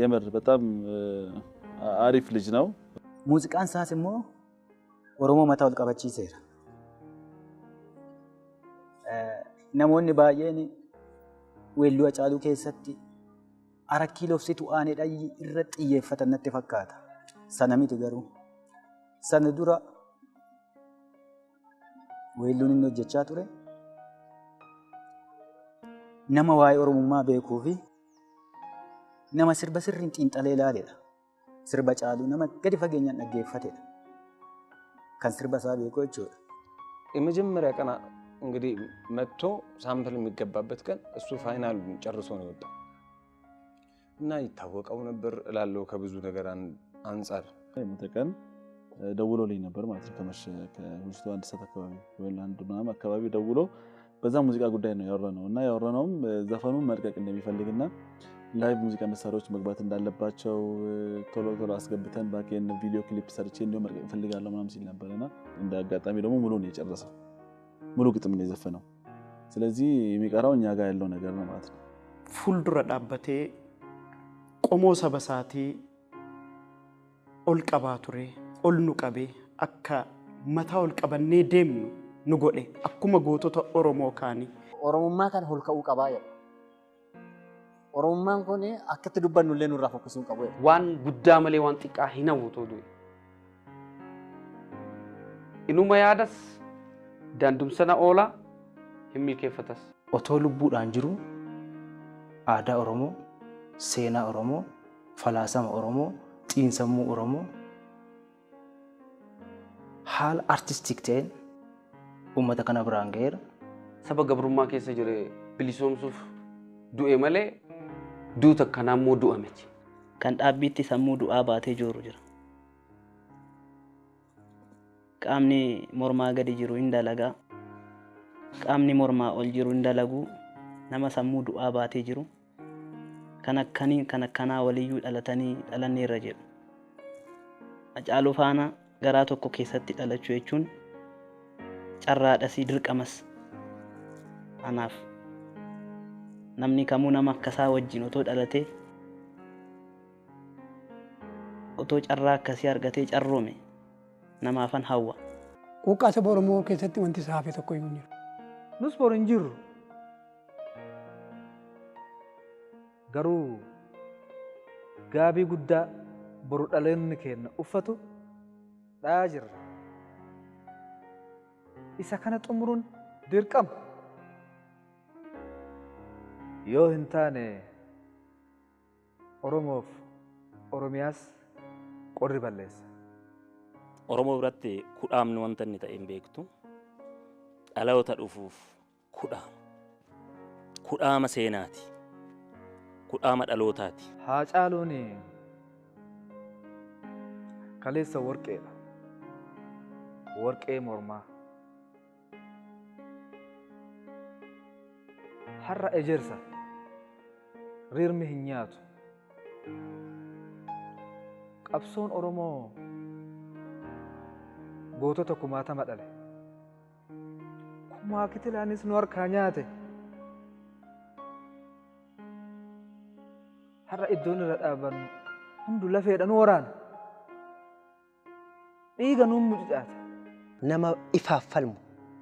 የምር በጣም አሪፍ ልጅ ነው። ሙዚቃን ሳስሞ ኦሮሞ መታ ወል ቀበቺሴራ namoonni baay'een weelluu Hacaaluu keessatti ara kiilofsitu aanedha irra xiyyeeffatan natti fakkaata. Sana miti garuu sana dura weelluun inni hojjechaa ture nama waa'ee Oromummaa beekuu fi nama sirba sirriin xiinxalee ilaaledha. Sirba Hacaaluu nama gadi fageenyaan dhaggeeffatedha. Kan sirba isaa beeku jechuudha. የመጀመሪያ ቀን እንግዲህ መጥቶ ሳምፕል የሚገባበት ቀን እሱ ፋይናሉን ጨርሶ ነው የወጣው እና ይታወቀው ነበር እላለሁ ከብዙ ነገር አንፃር ቀን ደውሎልኝ ነበር ማለት ነው። ከምሽቱ 1 ሰዓት አካባቢ ወይ አንድ ምናምን አካባቢ ደውሎ በዛ ሙዚቃ ጉዳይ ነው ያወራነው እና ያወራነውም ዘፈኑን መልቀቅ እንደሚፈልግና ላይቭ ሙዚቃ መሳሪያዎች መግባት እንዳለባቸው ቶሎ ቶሎ አስገብተን ባኬን ቪዲዮ ክሊፕ ሰርቼ እንደው መልቀቅ ፈልጋለሁ ምናምን ሲል ነበርና እንደ አጋጣሚ ደግሞ ሙሉ ነው የጨረሰው። ሙሉ ግጥም ነው የዘፈነው። ስለዚህ የሚቀራው እኛ ጋር ያለው ነገር ነው ማለት ነው። ፉልዱረ ዳበቴ ቆሞ ሰበሳቲ ኦል ቀባ ቱሬ ኦል ኑ ቀቤ አካ መታ ኦል ቀበኔ ደም ኑ ጎዴ አኩመ ጎቶታ ኦሮሞ ካኒ ኦሮሞማ ካን ሆልከኡ ቀባ ያ ኦሮሞማን ኮኔ አከተ ዱባኑ ለኑ ራፎ ከሱን ቀቦ ዋን ጉዳ መሌ ዋን ጥቃ ሂናውቶ ዱ ኢኑማ ያዳስ dandumsana oola hin milkeeffatas. Otoo lubbuudhaan jiru aadaa Oromoo, seenaa Oromoo, falaasama Oromoo, xiinsammuu Oromoo haala artistik ta'een uummata kana biraan ga'eera. Saba gabrummaa keessa jire bilisoomsuuf du'e malee duuta akkanaa immoo du'a miti. Kan dhaabbiitti sammuu du'aa baatee jiru jira. Qaamni mormaa gadi jiru hin dalagaa. Qaamni mormaa ol jiru hin dalagu. Nama sammuu du'aa baatee jiru. Kan akkanaa waliyyuu dhalatanii dhalanneerra jedhu. Hacaaluu faana garaa tokko keessatti dhalachuu jechuun carraadhasii dirqamas. Anaaf namni kamuu nama akkasaa wajjin otoo dhalatee otoo carraa akkasii argatee carroome namaafan hawwa. Quuqqaa saba Oromoo keessatti wanti isaa hafe tokko iyyuu hin jiru. Nus bor hin jirru. Garuu gaabii guddaa boru dhaloonni keenya uffatu dhayaa jirra. Isa kana xumuruun dirqama. Yoo hin taane Oromoof Oromiyaas qorri balleessa. Oromoo biratti kudhaamni wanta inni ta'e hin beektu. Dhaloota dhufuuf kudhaama seenaati. Kudhaama dhalootaati. Hacaaluun kaleessa warqeedha. Warqee mormaa. Har'a ejersa. Rirmi hin nyaatu. Qabsoon Oromoo gootota kumaatama dhale. Kumaa kitilaanis nu harkaa nyaate. Har'a iddoon irra dhaabannu hundu lafeedha nu waraana. Dhiiga nuun mucucaata. Nama ifaaf falmu,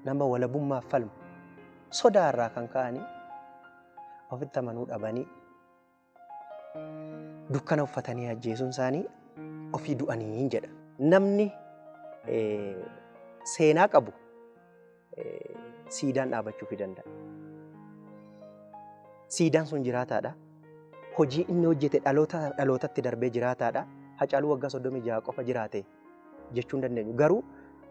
nama walabummaaf falmu, sodaa irraa kan ka'anii ofitti amanuu dhabanii dukkana uffatanii ajjeesuun isaanii ofii du'anii jedha. Namni seenaa qabu siidaan dhaabachuu danda'a. Siidaan sun jiraataadha. Hojii inni hojjete dhalootatti darbee jiraataadha. Hacaaluu waggaa 36 qofa jiraate jechuu hin dandeenyu. Garuu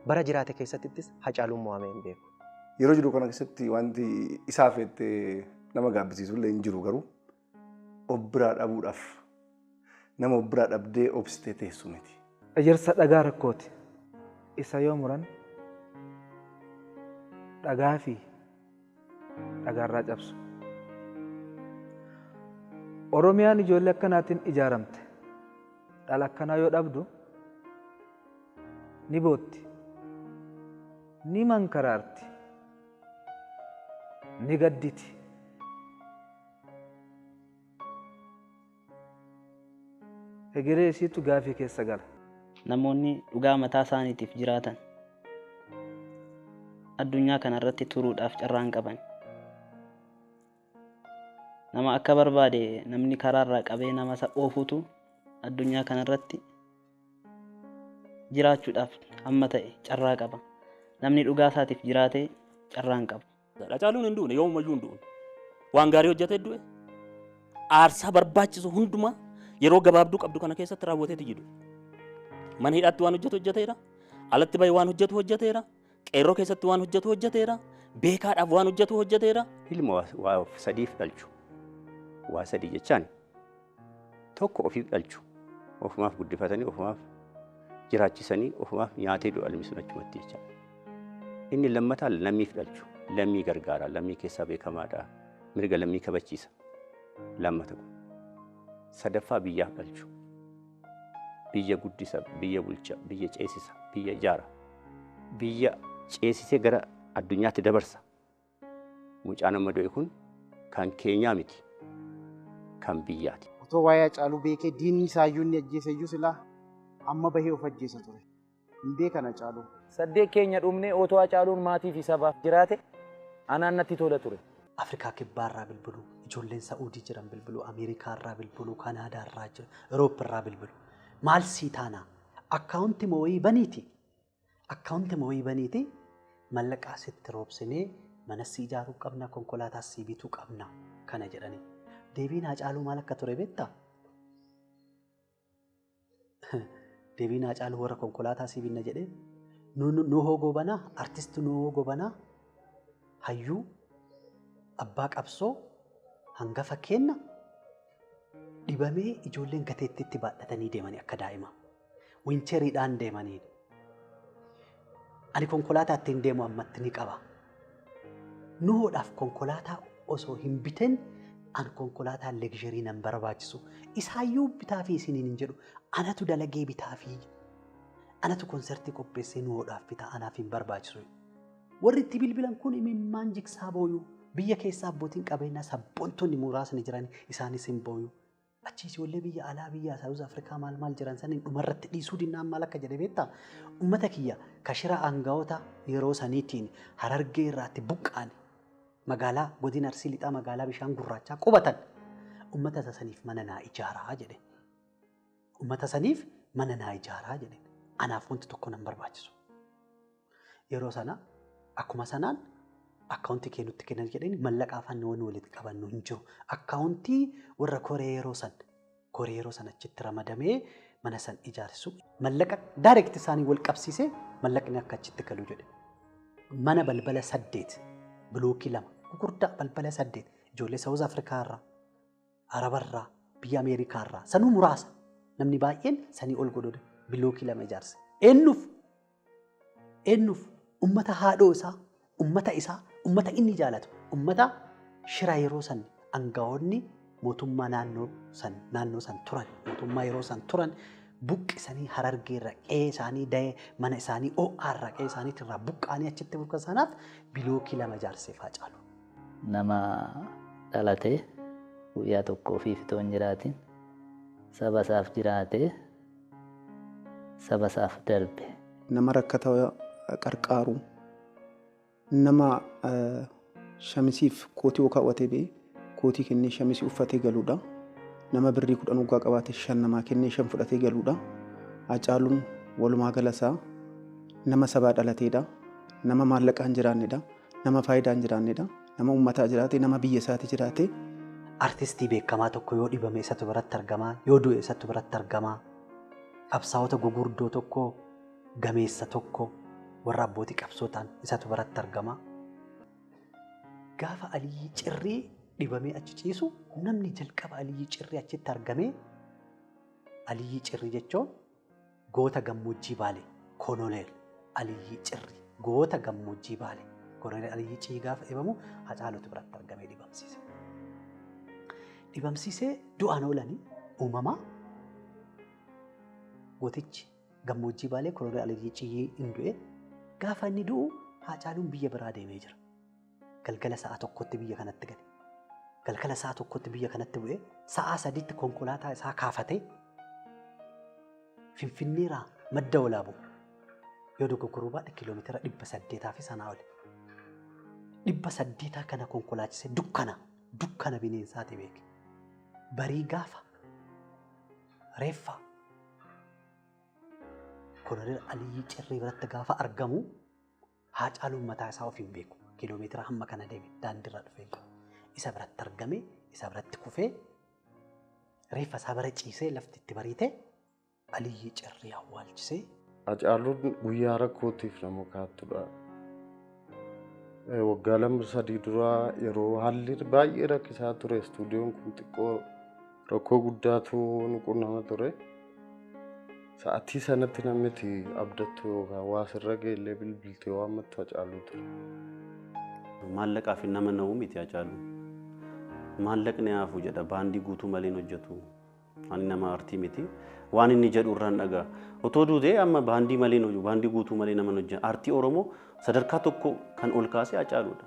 bara jiraate keessattis Hacaaluun mo'amee hin beeku. Yeroo jiru kana keessatti wanti isaaf nama gaabbisiisu illee hin jiru garuu of biraa dhabuudhaaf nama of biraa dhabdee obsitee teessu miti. Ejersa dhagaa rakkooti. Isa yoo muran dhagaa fi dhagaarraa cabsu. Oromiyaan ijoollee akkanaatiin ijaaramte. Dhala akkanaa yoo dhabdu ni bootti, ni mankaraarti, ni gadditi. Egeree isiitu gaafii keessa gala. Namoonni dhugaa mataa isaaniitiif jiraatan addunyaa kanarratti turuudhaaf carraa hin qaban. Nama akka barbaade namni karaarraa qabee nama isa oofutu addunyaa kanarratti jiraachuudhaaf amma ta'e carraa qaba. Namni dhugaa isaatiif jiraatee carraa hin qabu. Hacaaluun hin duune yoomumayyuu hin duune. Waan gaarii hojjetee du'e aarsaa barbaachisu hundumaa yeroo gabaabduu qabdu kana keessatti raawwateeti jiru. Mana hidhaatti waan hojjetu hojjeteera. Alatti bahee waan hojjetu hojjeteera. Qeerroo keessatti waan hojjetu hojjeteera. Beekaadhaaf waan hojjetu hojjeteera. Ilma waa sadiif dhalchu. Waa sadii jechaan tokko ofiif dhalchu. Ofumaaf guddifatanii ofumaaf jiraachisanii ofumaaf nyaatee du'a ilmisuun achumatti jecha. Inni lammataan lammiif dhalchu. Lammii gargaara. Lammii keessaa beekamaadha. Mirga lammii kabachiisa. Lammata kun. Sadaffaa biyyaaf dhalchu. Biyya guddisa, biyya bulcha, biyya ceesisa, biyya ijaara. Biyya ceesisee gara addunyaatti dabarsa. Mucaan amma du'e kun kan keenyaa miti. Kan biyyaati. Otoo waa'ee Hacaaluu beekee diinni isaayyuu inni ajjeese iyyuu silaa amma bahee of ajjeesa ture. Hin beekan Hacaaluu. Saddeet keenya dhumnee otoo Hacaaluun maatii fi sabaaf jiraate anaan natti tola ture. Afrikaa kibbaarraa bilbilu, ijoolleen Saa'udii jiran bilbilu, Ameerikaarraa bilbilu, Kanaadaarraa jiran, Eurooppirraa bilbilu. Maal sii taanaa? Akkaawunti moo'ii baniiti. Akkaawunti moo'ii baniiti mallaqaa sitti roobsinee mana si ijaaruu qabna, konkolaataa si bituu qabna kana jedhanii. Deebiin Hacaaluu maal akka ture beektaa? Deebiin Hacaaluu warra konkolaataa si binna jedhee Nuhoo Gobanaa, artisti Nuhoo Gobanaa hayyuu abbaa qabsoo hangafa kenna dhibamee ijoolleen gateettiitti baadhatanii deemanii akka daa'ima. Wincheriidhaan deemanii. Ani konkolaataa ittiin deemu ammatti ni qaba. Nuhoodhaaf konkolaataa osoo hin bitin an konkolaataa leegzarii nan barbaachisu. Isaayyuu bitaa fi isiniin hin jedhu. Anatu dalagee bitaa fi anatu konsertii qopheessee Nuhoodhaaf bitaa anaaf hin barbaachisu. Warri itti bilbilan kun imimmaan jigsaa booyuu. Biyya keessaa abbootiin qabeenyaa sabboontonni muraasni jiran isaanis hin booyu. Achiis ijoollee biyya alaa biyya Saawuz Afrikaa maal jiran saniin dhumarratti dhiisuu dinnaan maal akka jedhe beektaa? Uummata kiyya kashira aangawoota yeroo saniitiin Harargee irraatti buqqaan magaalaa godina Arsii lixaa magaalaa bishaan gurraachaa qubatan. Uummata saniif mana naa ijaaraa jedhe. Uummata saniif mana naa ijaaraa jedhe. Anaaf wanti tokko nan barbaachisu. Yeroo sana akkuma sanaan akkaawuntii kennutti kennan jedhanii mallaqa afaan waan walitti qabannu hin jiru. Akkaawuntii warra koree yeroo san achitti ramadamee mana san ijaarsu mallaqa daayirekti isaanii wal qabsiisee mallaqni akka achitti galu jedhe. Mana balbala 8 bilookii 2 gurguddaa balbala 8 ijoollee Saawuz Afrikaa irraa Arabarraa biyya Ameerikaa irraa sanuu muraasa namni baay'een sanii ol godhudha bilookii 2 ijaarse. Eenyuuf ummata haadhoo isaa ummata isaa ummata inni jaalatu ummata shira yeroo san aangawoonni mootummaa naannoo san turan mootummaa yeroo san turan buqqisanii Harargee irraa qe'ee isaanii da'ee mana isaanii OR irraa qe'ee isaaniitti irraa buqqaanii achitti bulkan sanaaf bilookii 2 ijaarseef Hacaalu. Nama dhalatee guyyaa tokkoo fi fitoo hin jiraatin saba isaaf jiraatee saba isaaf darbe. Nama rakkata qarqaaru nama shamisiif kootii kaawwatee bee kootii kennee shamisii uffatee galuudha. Nama birrii 10 waggaa qabaate 5 namaa kennee 5 fudhatee galuudha. Hacaaluun walumaa galasaa nama sabaa dhalateedha. Nama maallaqaa hin jiraannedha. Nama faayidaa hin jiraannedha. Nama uummataa jiraate, nama biyya isaati jiraate. Artistii beekamaa tokko yoo dhibame isatu biratti argamaa, yoo du'e isatu biratti argamaa. Qabsaa'ota gugurdoo tokko, gameessa tokko, warra abbootii qabsootaan isatu biratti argamaa. Gaafa Aliyyi Cirrii dhibamee achi ciisu namni jalqaba Aliyyi Cirrii achitti argamee Aliyyi Cirrii jechuun goota gammoojjii Baalee Koloneel Aliyyi Cirrii goota gammoojjii Baalee Koloneel Aliyyi Cirrii gaafa dhibamu Hacaaluutu biratti argamee dhibamsiise. Dhibamsiisee du'aan oolanii uumamaa gootichi gammoojjii Baalee Koloneel Aliyyi Cirrii hin du'e gaafa inni du'u Hacaaluun biyya biraa deemee jira. Galgala sa'a tokkotti biyya kanatti gale. Galgala sa'a tokkotti biyya kanatti bu'ee sa'a sadiitti konkolaataa isaa kaafatee Finfinneerraa madda Walaabuu yoo dogoggoruu baadhe kiiloomeetira 800 fi sanaa oli. 800 kana konkolaachisee dukkana bineensaati beeke. Barii gaafa reeffa Koloneel Aliyyi Cirrii biratti gaafa argamu Hacaaluun mataa isaa ofiin beeku. Kiiloomeetira hamma kana deeme daandiirra dhufee isa biratti argame, isa biratti kufee reeffa isaa bira ciisee lafti itti bariite Aliyyi Cirrii awwaalchisee. Hacaaluun guyyaa rakkootiif nama kaattudha. Waggaa 2-3 dura yeroo haalli baay'ee rakkisaa ture istuudiyoon kun xiqqoo rakkoo guddaatu nu qunnama ture. Sa'aatii sanatti namni abdattu yookaan waa sirra ga'ellee bilbiltee waammattu Hacaaluu ture. Maallaqaa fi nama na'uu miti Hacaalu. Maallaqni haafuu jedha baandii guutuu malee hojjetu. Ani nama artii miti. Waan inni jedhu irraan dhagaa. Otoo duutee amma baandii malee hojjetu baandii guutuu malee nama hojjetu. Artii Oromoo sadarkaa tokko kan ol kaasee Hacaaluudha.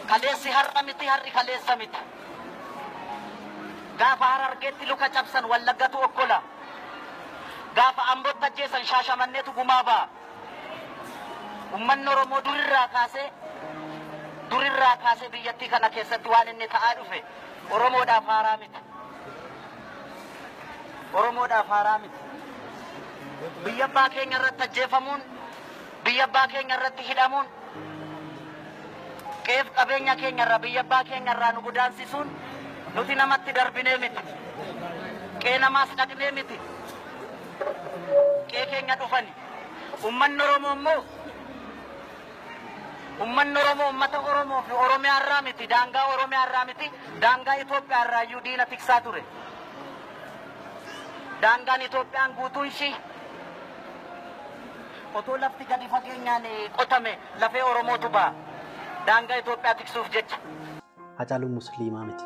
Kaleessi har'a miti har'i kaleessa miti. Gaafa Harargeetti luka cabsan Wallaggatu okkola. Gaafa Ambootti ajjeesan Shaashamanneetu gumaa ba'a. Uummanni Oromoo durirraa kaasee biyyattii kana keessatti waan inni ta'aa dhufe Oromoodhaaf haaraa miti. Oromoodhaaf haaraa miti. Biyya abbaa keenya irratti ajjeefamuun, biyya abbaa keenya irratti hidhamuun, qeef qabeenya keenya irraa biyya abbaa keenya irraa nu godaansisuun nuti namatti darbinee miti. Qee namaas dhaqnee miti. Qee keenya dhufani. Uummanni Oromoo immoo Uummanni Oromoo uummata Oromoo fi Oromiyaa irraa miti, daangaa Oromiyaa irraa miti, daangaa Itoophiyaa irraa iyyuu diina tiksaa ture. Daangaan Itoophiyaan guutuun ishii otoo lafti gadi fageenyaan qotame lafee Oromootu ba'a. Daangaa Itoophiyaa tiksuuf jecha. Hacaaluun Musliimaa miti.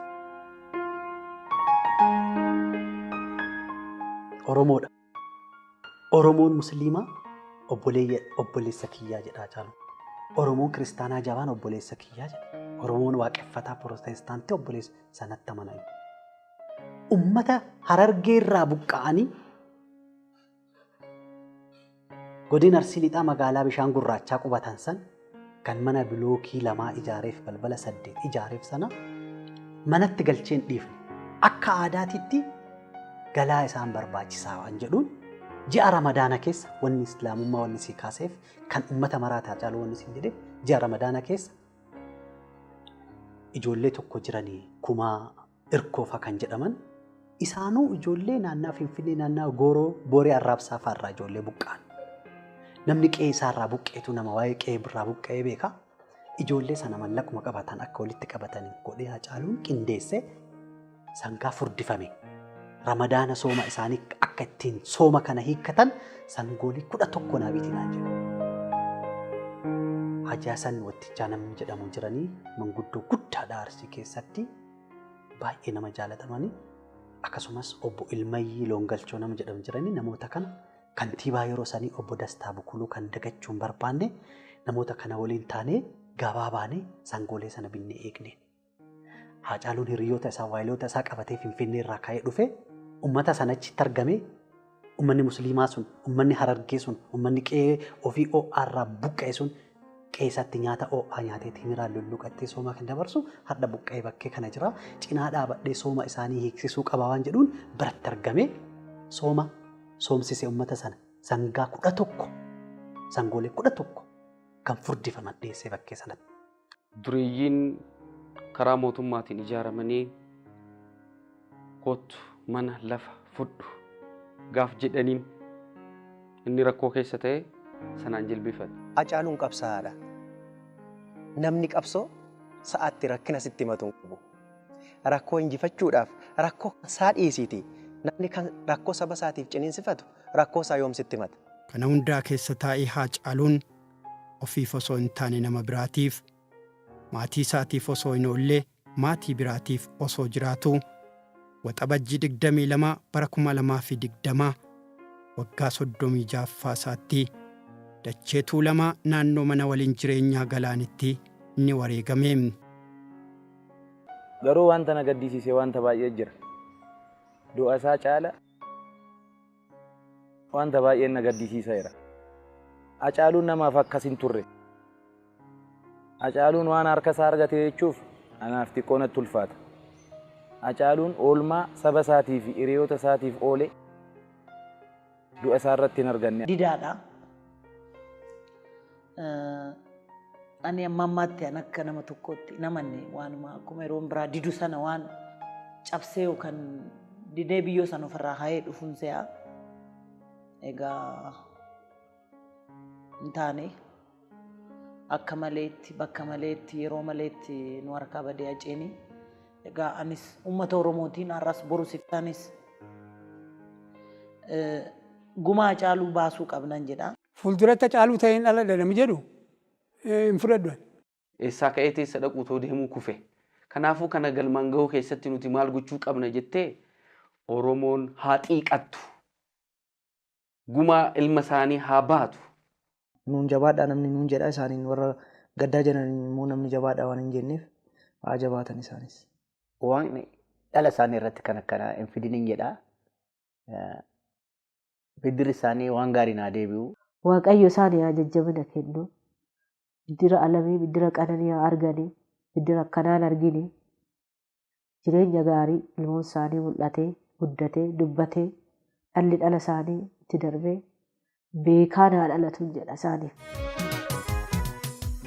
Oromoodha. Oromoon Musliimaa obboleessa kiyyaa jedha Hacaaluun. Oromoon kiristaanaa jabaan obboleessa kiyyaa jedha. Oromoon waaqeffataa Pirotestaantii obboleessa sanatti amanaa. Uummata Harargee irraa buqqa'anii godina Arsii Lixaa magaalaa bishaan gurraachaa qubatan san kan mana bilookii 2 ijaareef balbala 8 ijaareef sana manatti galcheen dhiifne akka aadaatitti galaa isaan barbaachisaa waan jedhuun ji'a Ramadaana keessa wanni Islaamummaa wanni si kaaseef kan uummata maraataa Hacaaluu wanni si jedhe ji'a Ramadaana keessa ijoollee tokko jiranii Kumaa Irkoofa kan jedhaman isaanuu ijoollee naannaa Finfinnee naannaa Gooroo Booree Arraabsaa fa'arraa ijoollee buqqa'an. Namni qe'ee isaarraa buqqeetu nama waa'ee qe'ee birraa buqqa'ee beeka. Ijoollee sana mallaquma qabatan akka walitti qabatan godhee Hacaaluun qindeessee sangaa furdifame. Ramadaana sooma isaanii akka ittiin sooma kana hiikkatan sangoolii 11 naa bitinaan jedhu. Hajaasan wattichaa namni jedhamu jiranii manguddoo guddaadha Arsii keessatti baay'ee nama jaalatamanii akkasumas obbo Ilmayyii Loongalchoo nama jedhamu jiranii namoota kana kantiibaa yeroo sanii obbo Dastaa Bukuluu kan dagachuun barbaanne namoota kana waliin taanee gabaa baanee sangoolee sana binnee eegne. Hacaaluun hiriyoota isaa waayiloota isaa qabatee Finfinnee irraa ka'ee dhufe uummata sanachitti argamee uummanni Musliimaa sun, uummanni Harargee sun, uummanni qe'ee ofii OR irraa buqqa'e sun Keessatti nyaata ho'aa nyaateetii miraan lulluqattee sooma kan dabarsu har'a buqqee bakkee kana jira. Cinaa dhaabadhee sooma isaanii hiiksisuu qaba waan jedhuun biratti argamee sooma soomsisee uummata sana sangaa 11 sangoolee 11 kan furdifaman dhiyeessee bakkee sanatti. Dureeyyiin karaa mootummaatiin ijaaramanii kottu mana lafa fudhu gaaf jedhaniin inni rakkoo keessa ta'e sanaan jilbifate. Hacaaluun qabsaa'aadha. Namni qabsoo sa'aatti rakkina sitti himatu hin qabu. Rakkoo injifachuudhaaf rakkoo isaa dhiisiiti. Namni kan rakkoo saba isaatiif ciniinsifatu rakkoo isaa yoom sitti himata. Kana hundaa keessa taa'ee Hacaaluun ofiif osoo hin taane nama biraatiif maatii isaatiif osoo hin oollee maatii biraatiif osoo jiraatu waxabajjii 22 bara 2020 waggaa 36 isaatti dachee Tuulamaa naannoo mana waliin jireenyaa Galaanitti inni wareegame. Garuu wanta na gaddisiisee wanta baay'ee jira. Du'a isaa caala wanta baay'ee na gaddisiiseera. Hacaaluun namaaf akkas hin turre. Hacaaluun waan harka isaa argate jechuuf anaaf xiqqoo natti ulfaata. Hacaaluun oolmaa saba isaatii fi hiriyoota isaatiif oole du'a isaa irratti hin arganne. Didaadha. Ani amma ammaatti akka nama tokkootti namanne waanuma akkuma yeroon biraa didu sana waan cabsee yookaan didee biyyoo sana ofirraa hayee dhufuun se'a. Egaa hin taane akka maleetti bakka maleetti yeroo maleetti nu harkaa badee aceeni. Egaa anis uummata Oromootiin har'as borus iftaanis gumaa Hacaaluu baasuu qabnan jedha. Fuulduratti Hacaaluu ta'een ala dadami jedhu hin fudhadhu. Eessaa ka'ee teessa dhaquutoo deemuu kufe. Kanaafuu kana galmaan gahuu keessatti nuti maal gochuu qabna jettee Oromoon haa xiiqattu. Gumaa ilma isaanii haa baatu. Nuun jabaadhaa namni nuun jedha isaaniin warra gaddaa jedhaniin immoo namni jabaadhaa waan hin jenneef haa jabaatan isaanis. Waan dhala isaanii irratti kan akkana hin fidiniin jedha. Biddirri isaanii waan gaarii naa deebi'u. Waaqayyo isaanii haa jajjabina kennu. Biddira alamii, biddira qananii haa arganii, biddira akkanaan argini. Jireenya gaarii ilmoon isaanii mul'atee, guddatee, dubbatee, dhalli dhala isaanii itti darbee beekaan haa dhalatu jedha isaaniif.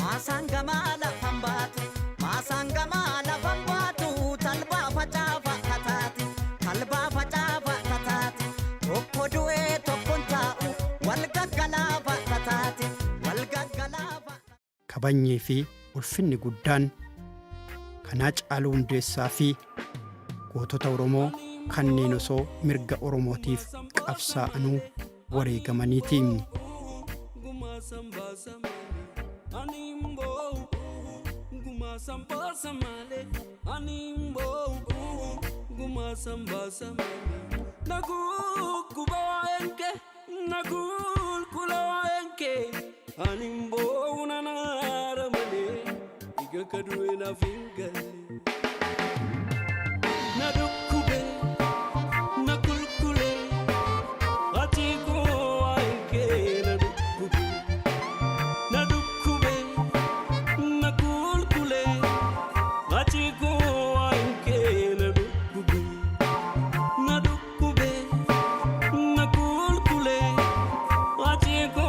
Maasaan gamaa lafan baate, maasaan gamaa lafan baatu, talbaa facaafa kataati, talbaa facaafa kataati, tokko du'ee tokkon taa'u, wal gaggalaafa kataati, wal gaggalaafa. Kabanyee fi ulfinni guddaan kan Hacaaluu Hundeessaa fi gootota Oromoo kanneen osoo mirga Oromootiif qabsaa'anuu wareegamaniitiin. Animbo una nara male, iga kadue na fingale. Na dukube, na kulkule, atiko ainke na dukube. Na dukube, na kulkule, atiko ainke na dukube. Na dukube, na kulkule, atiko.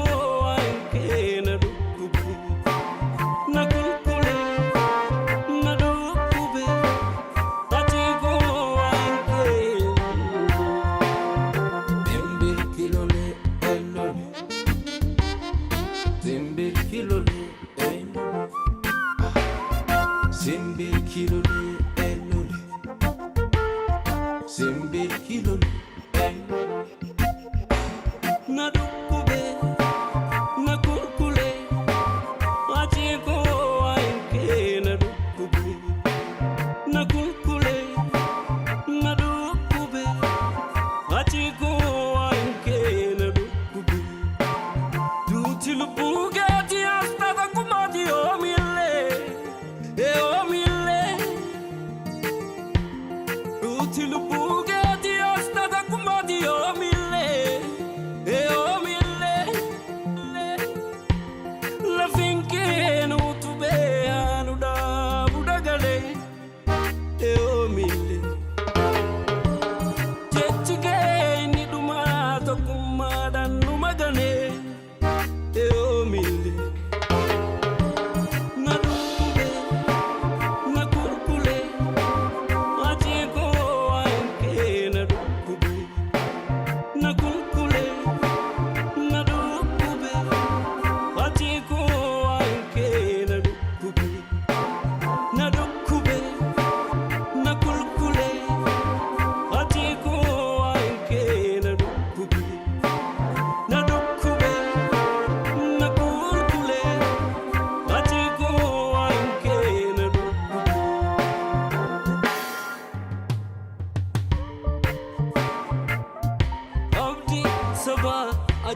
Till the boogie, the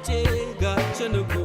wace gaachana koo.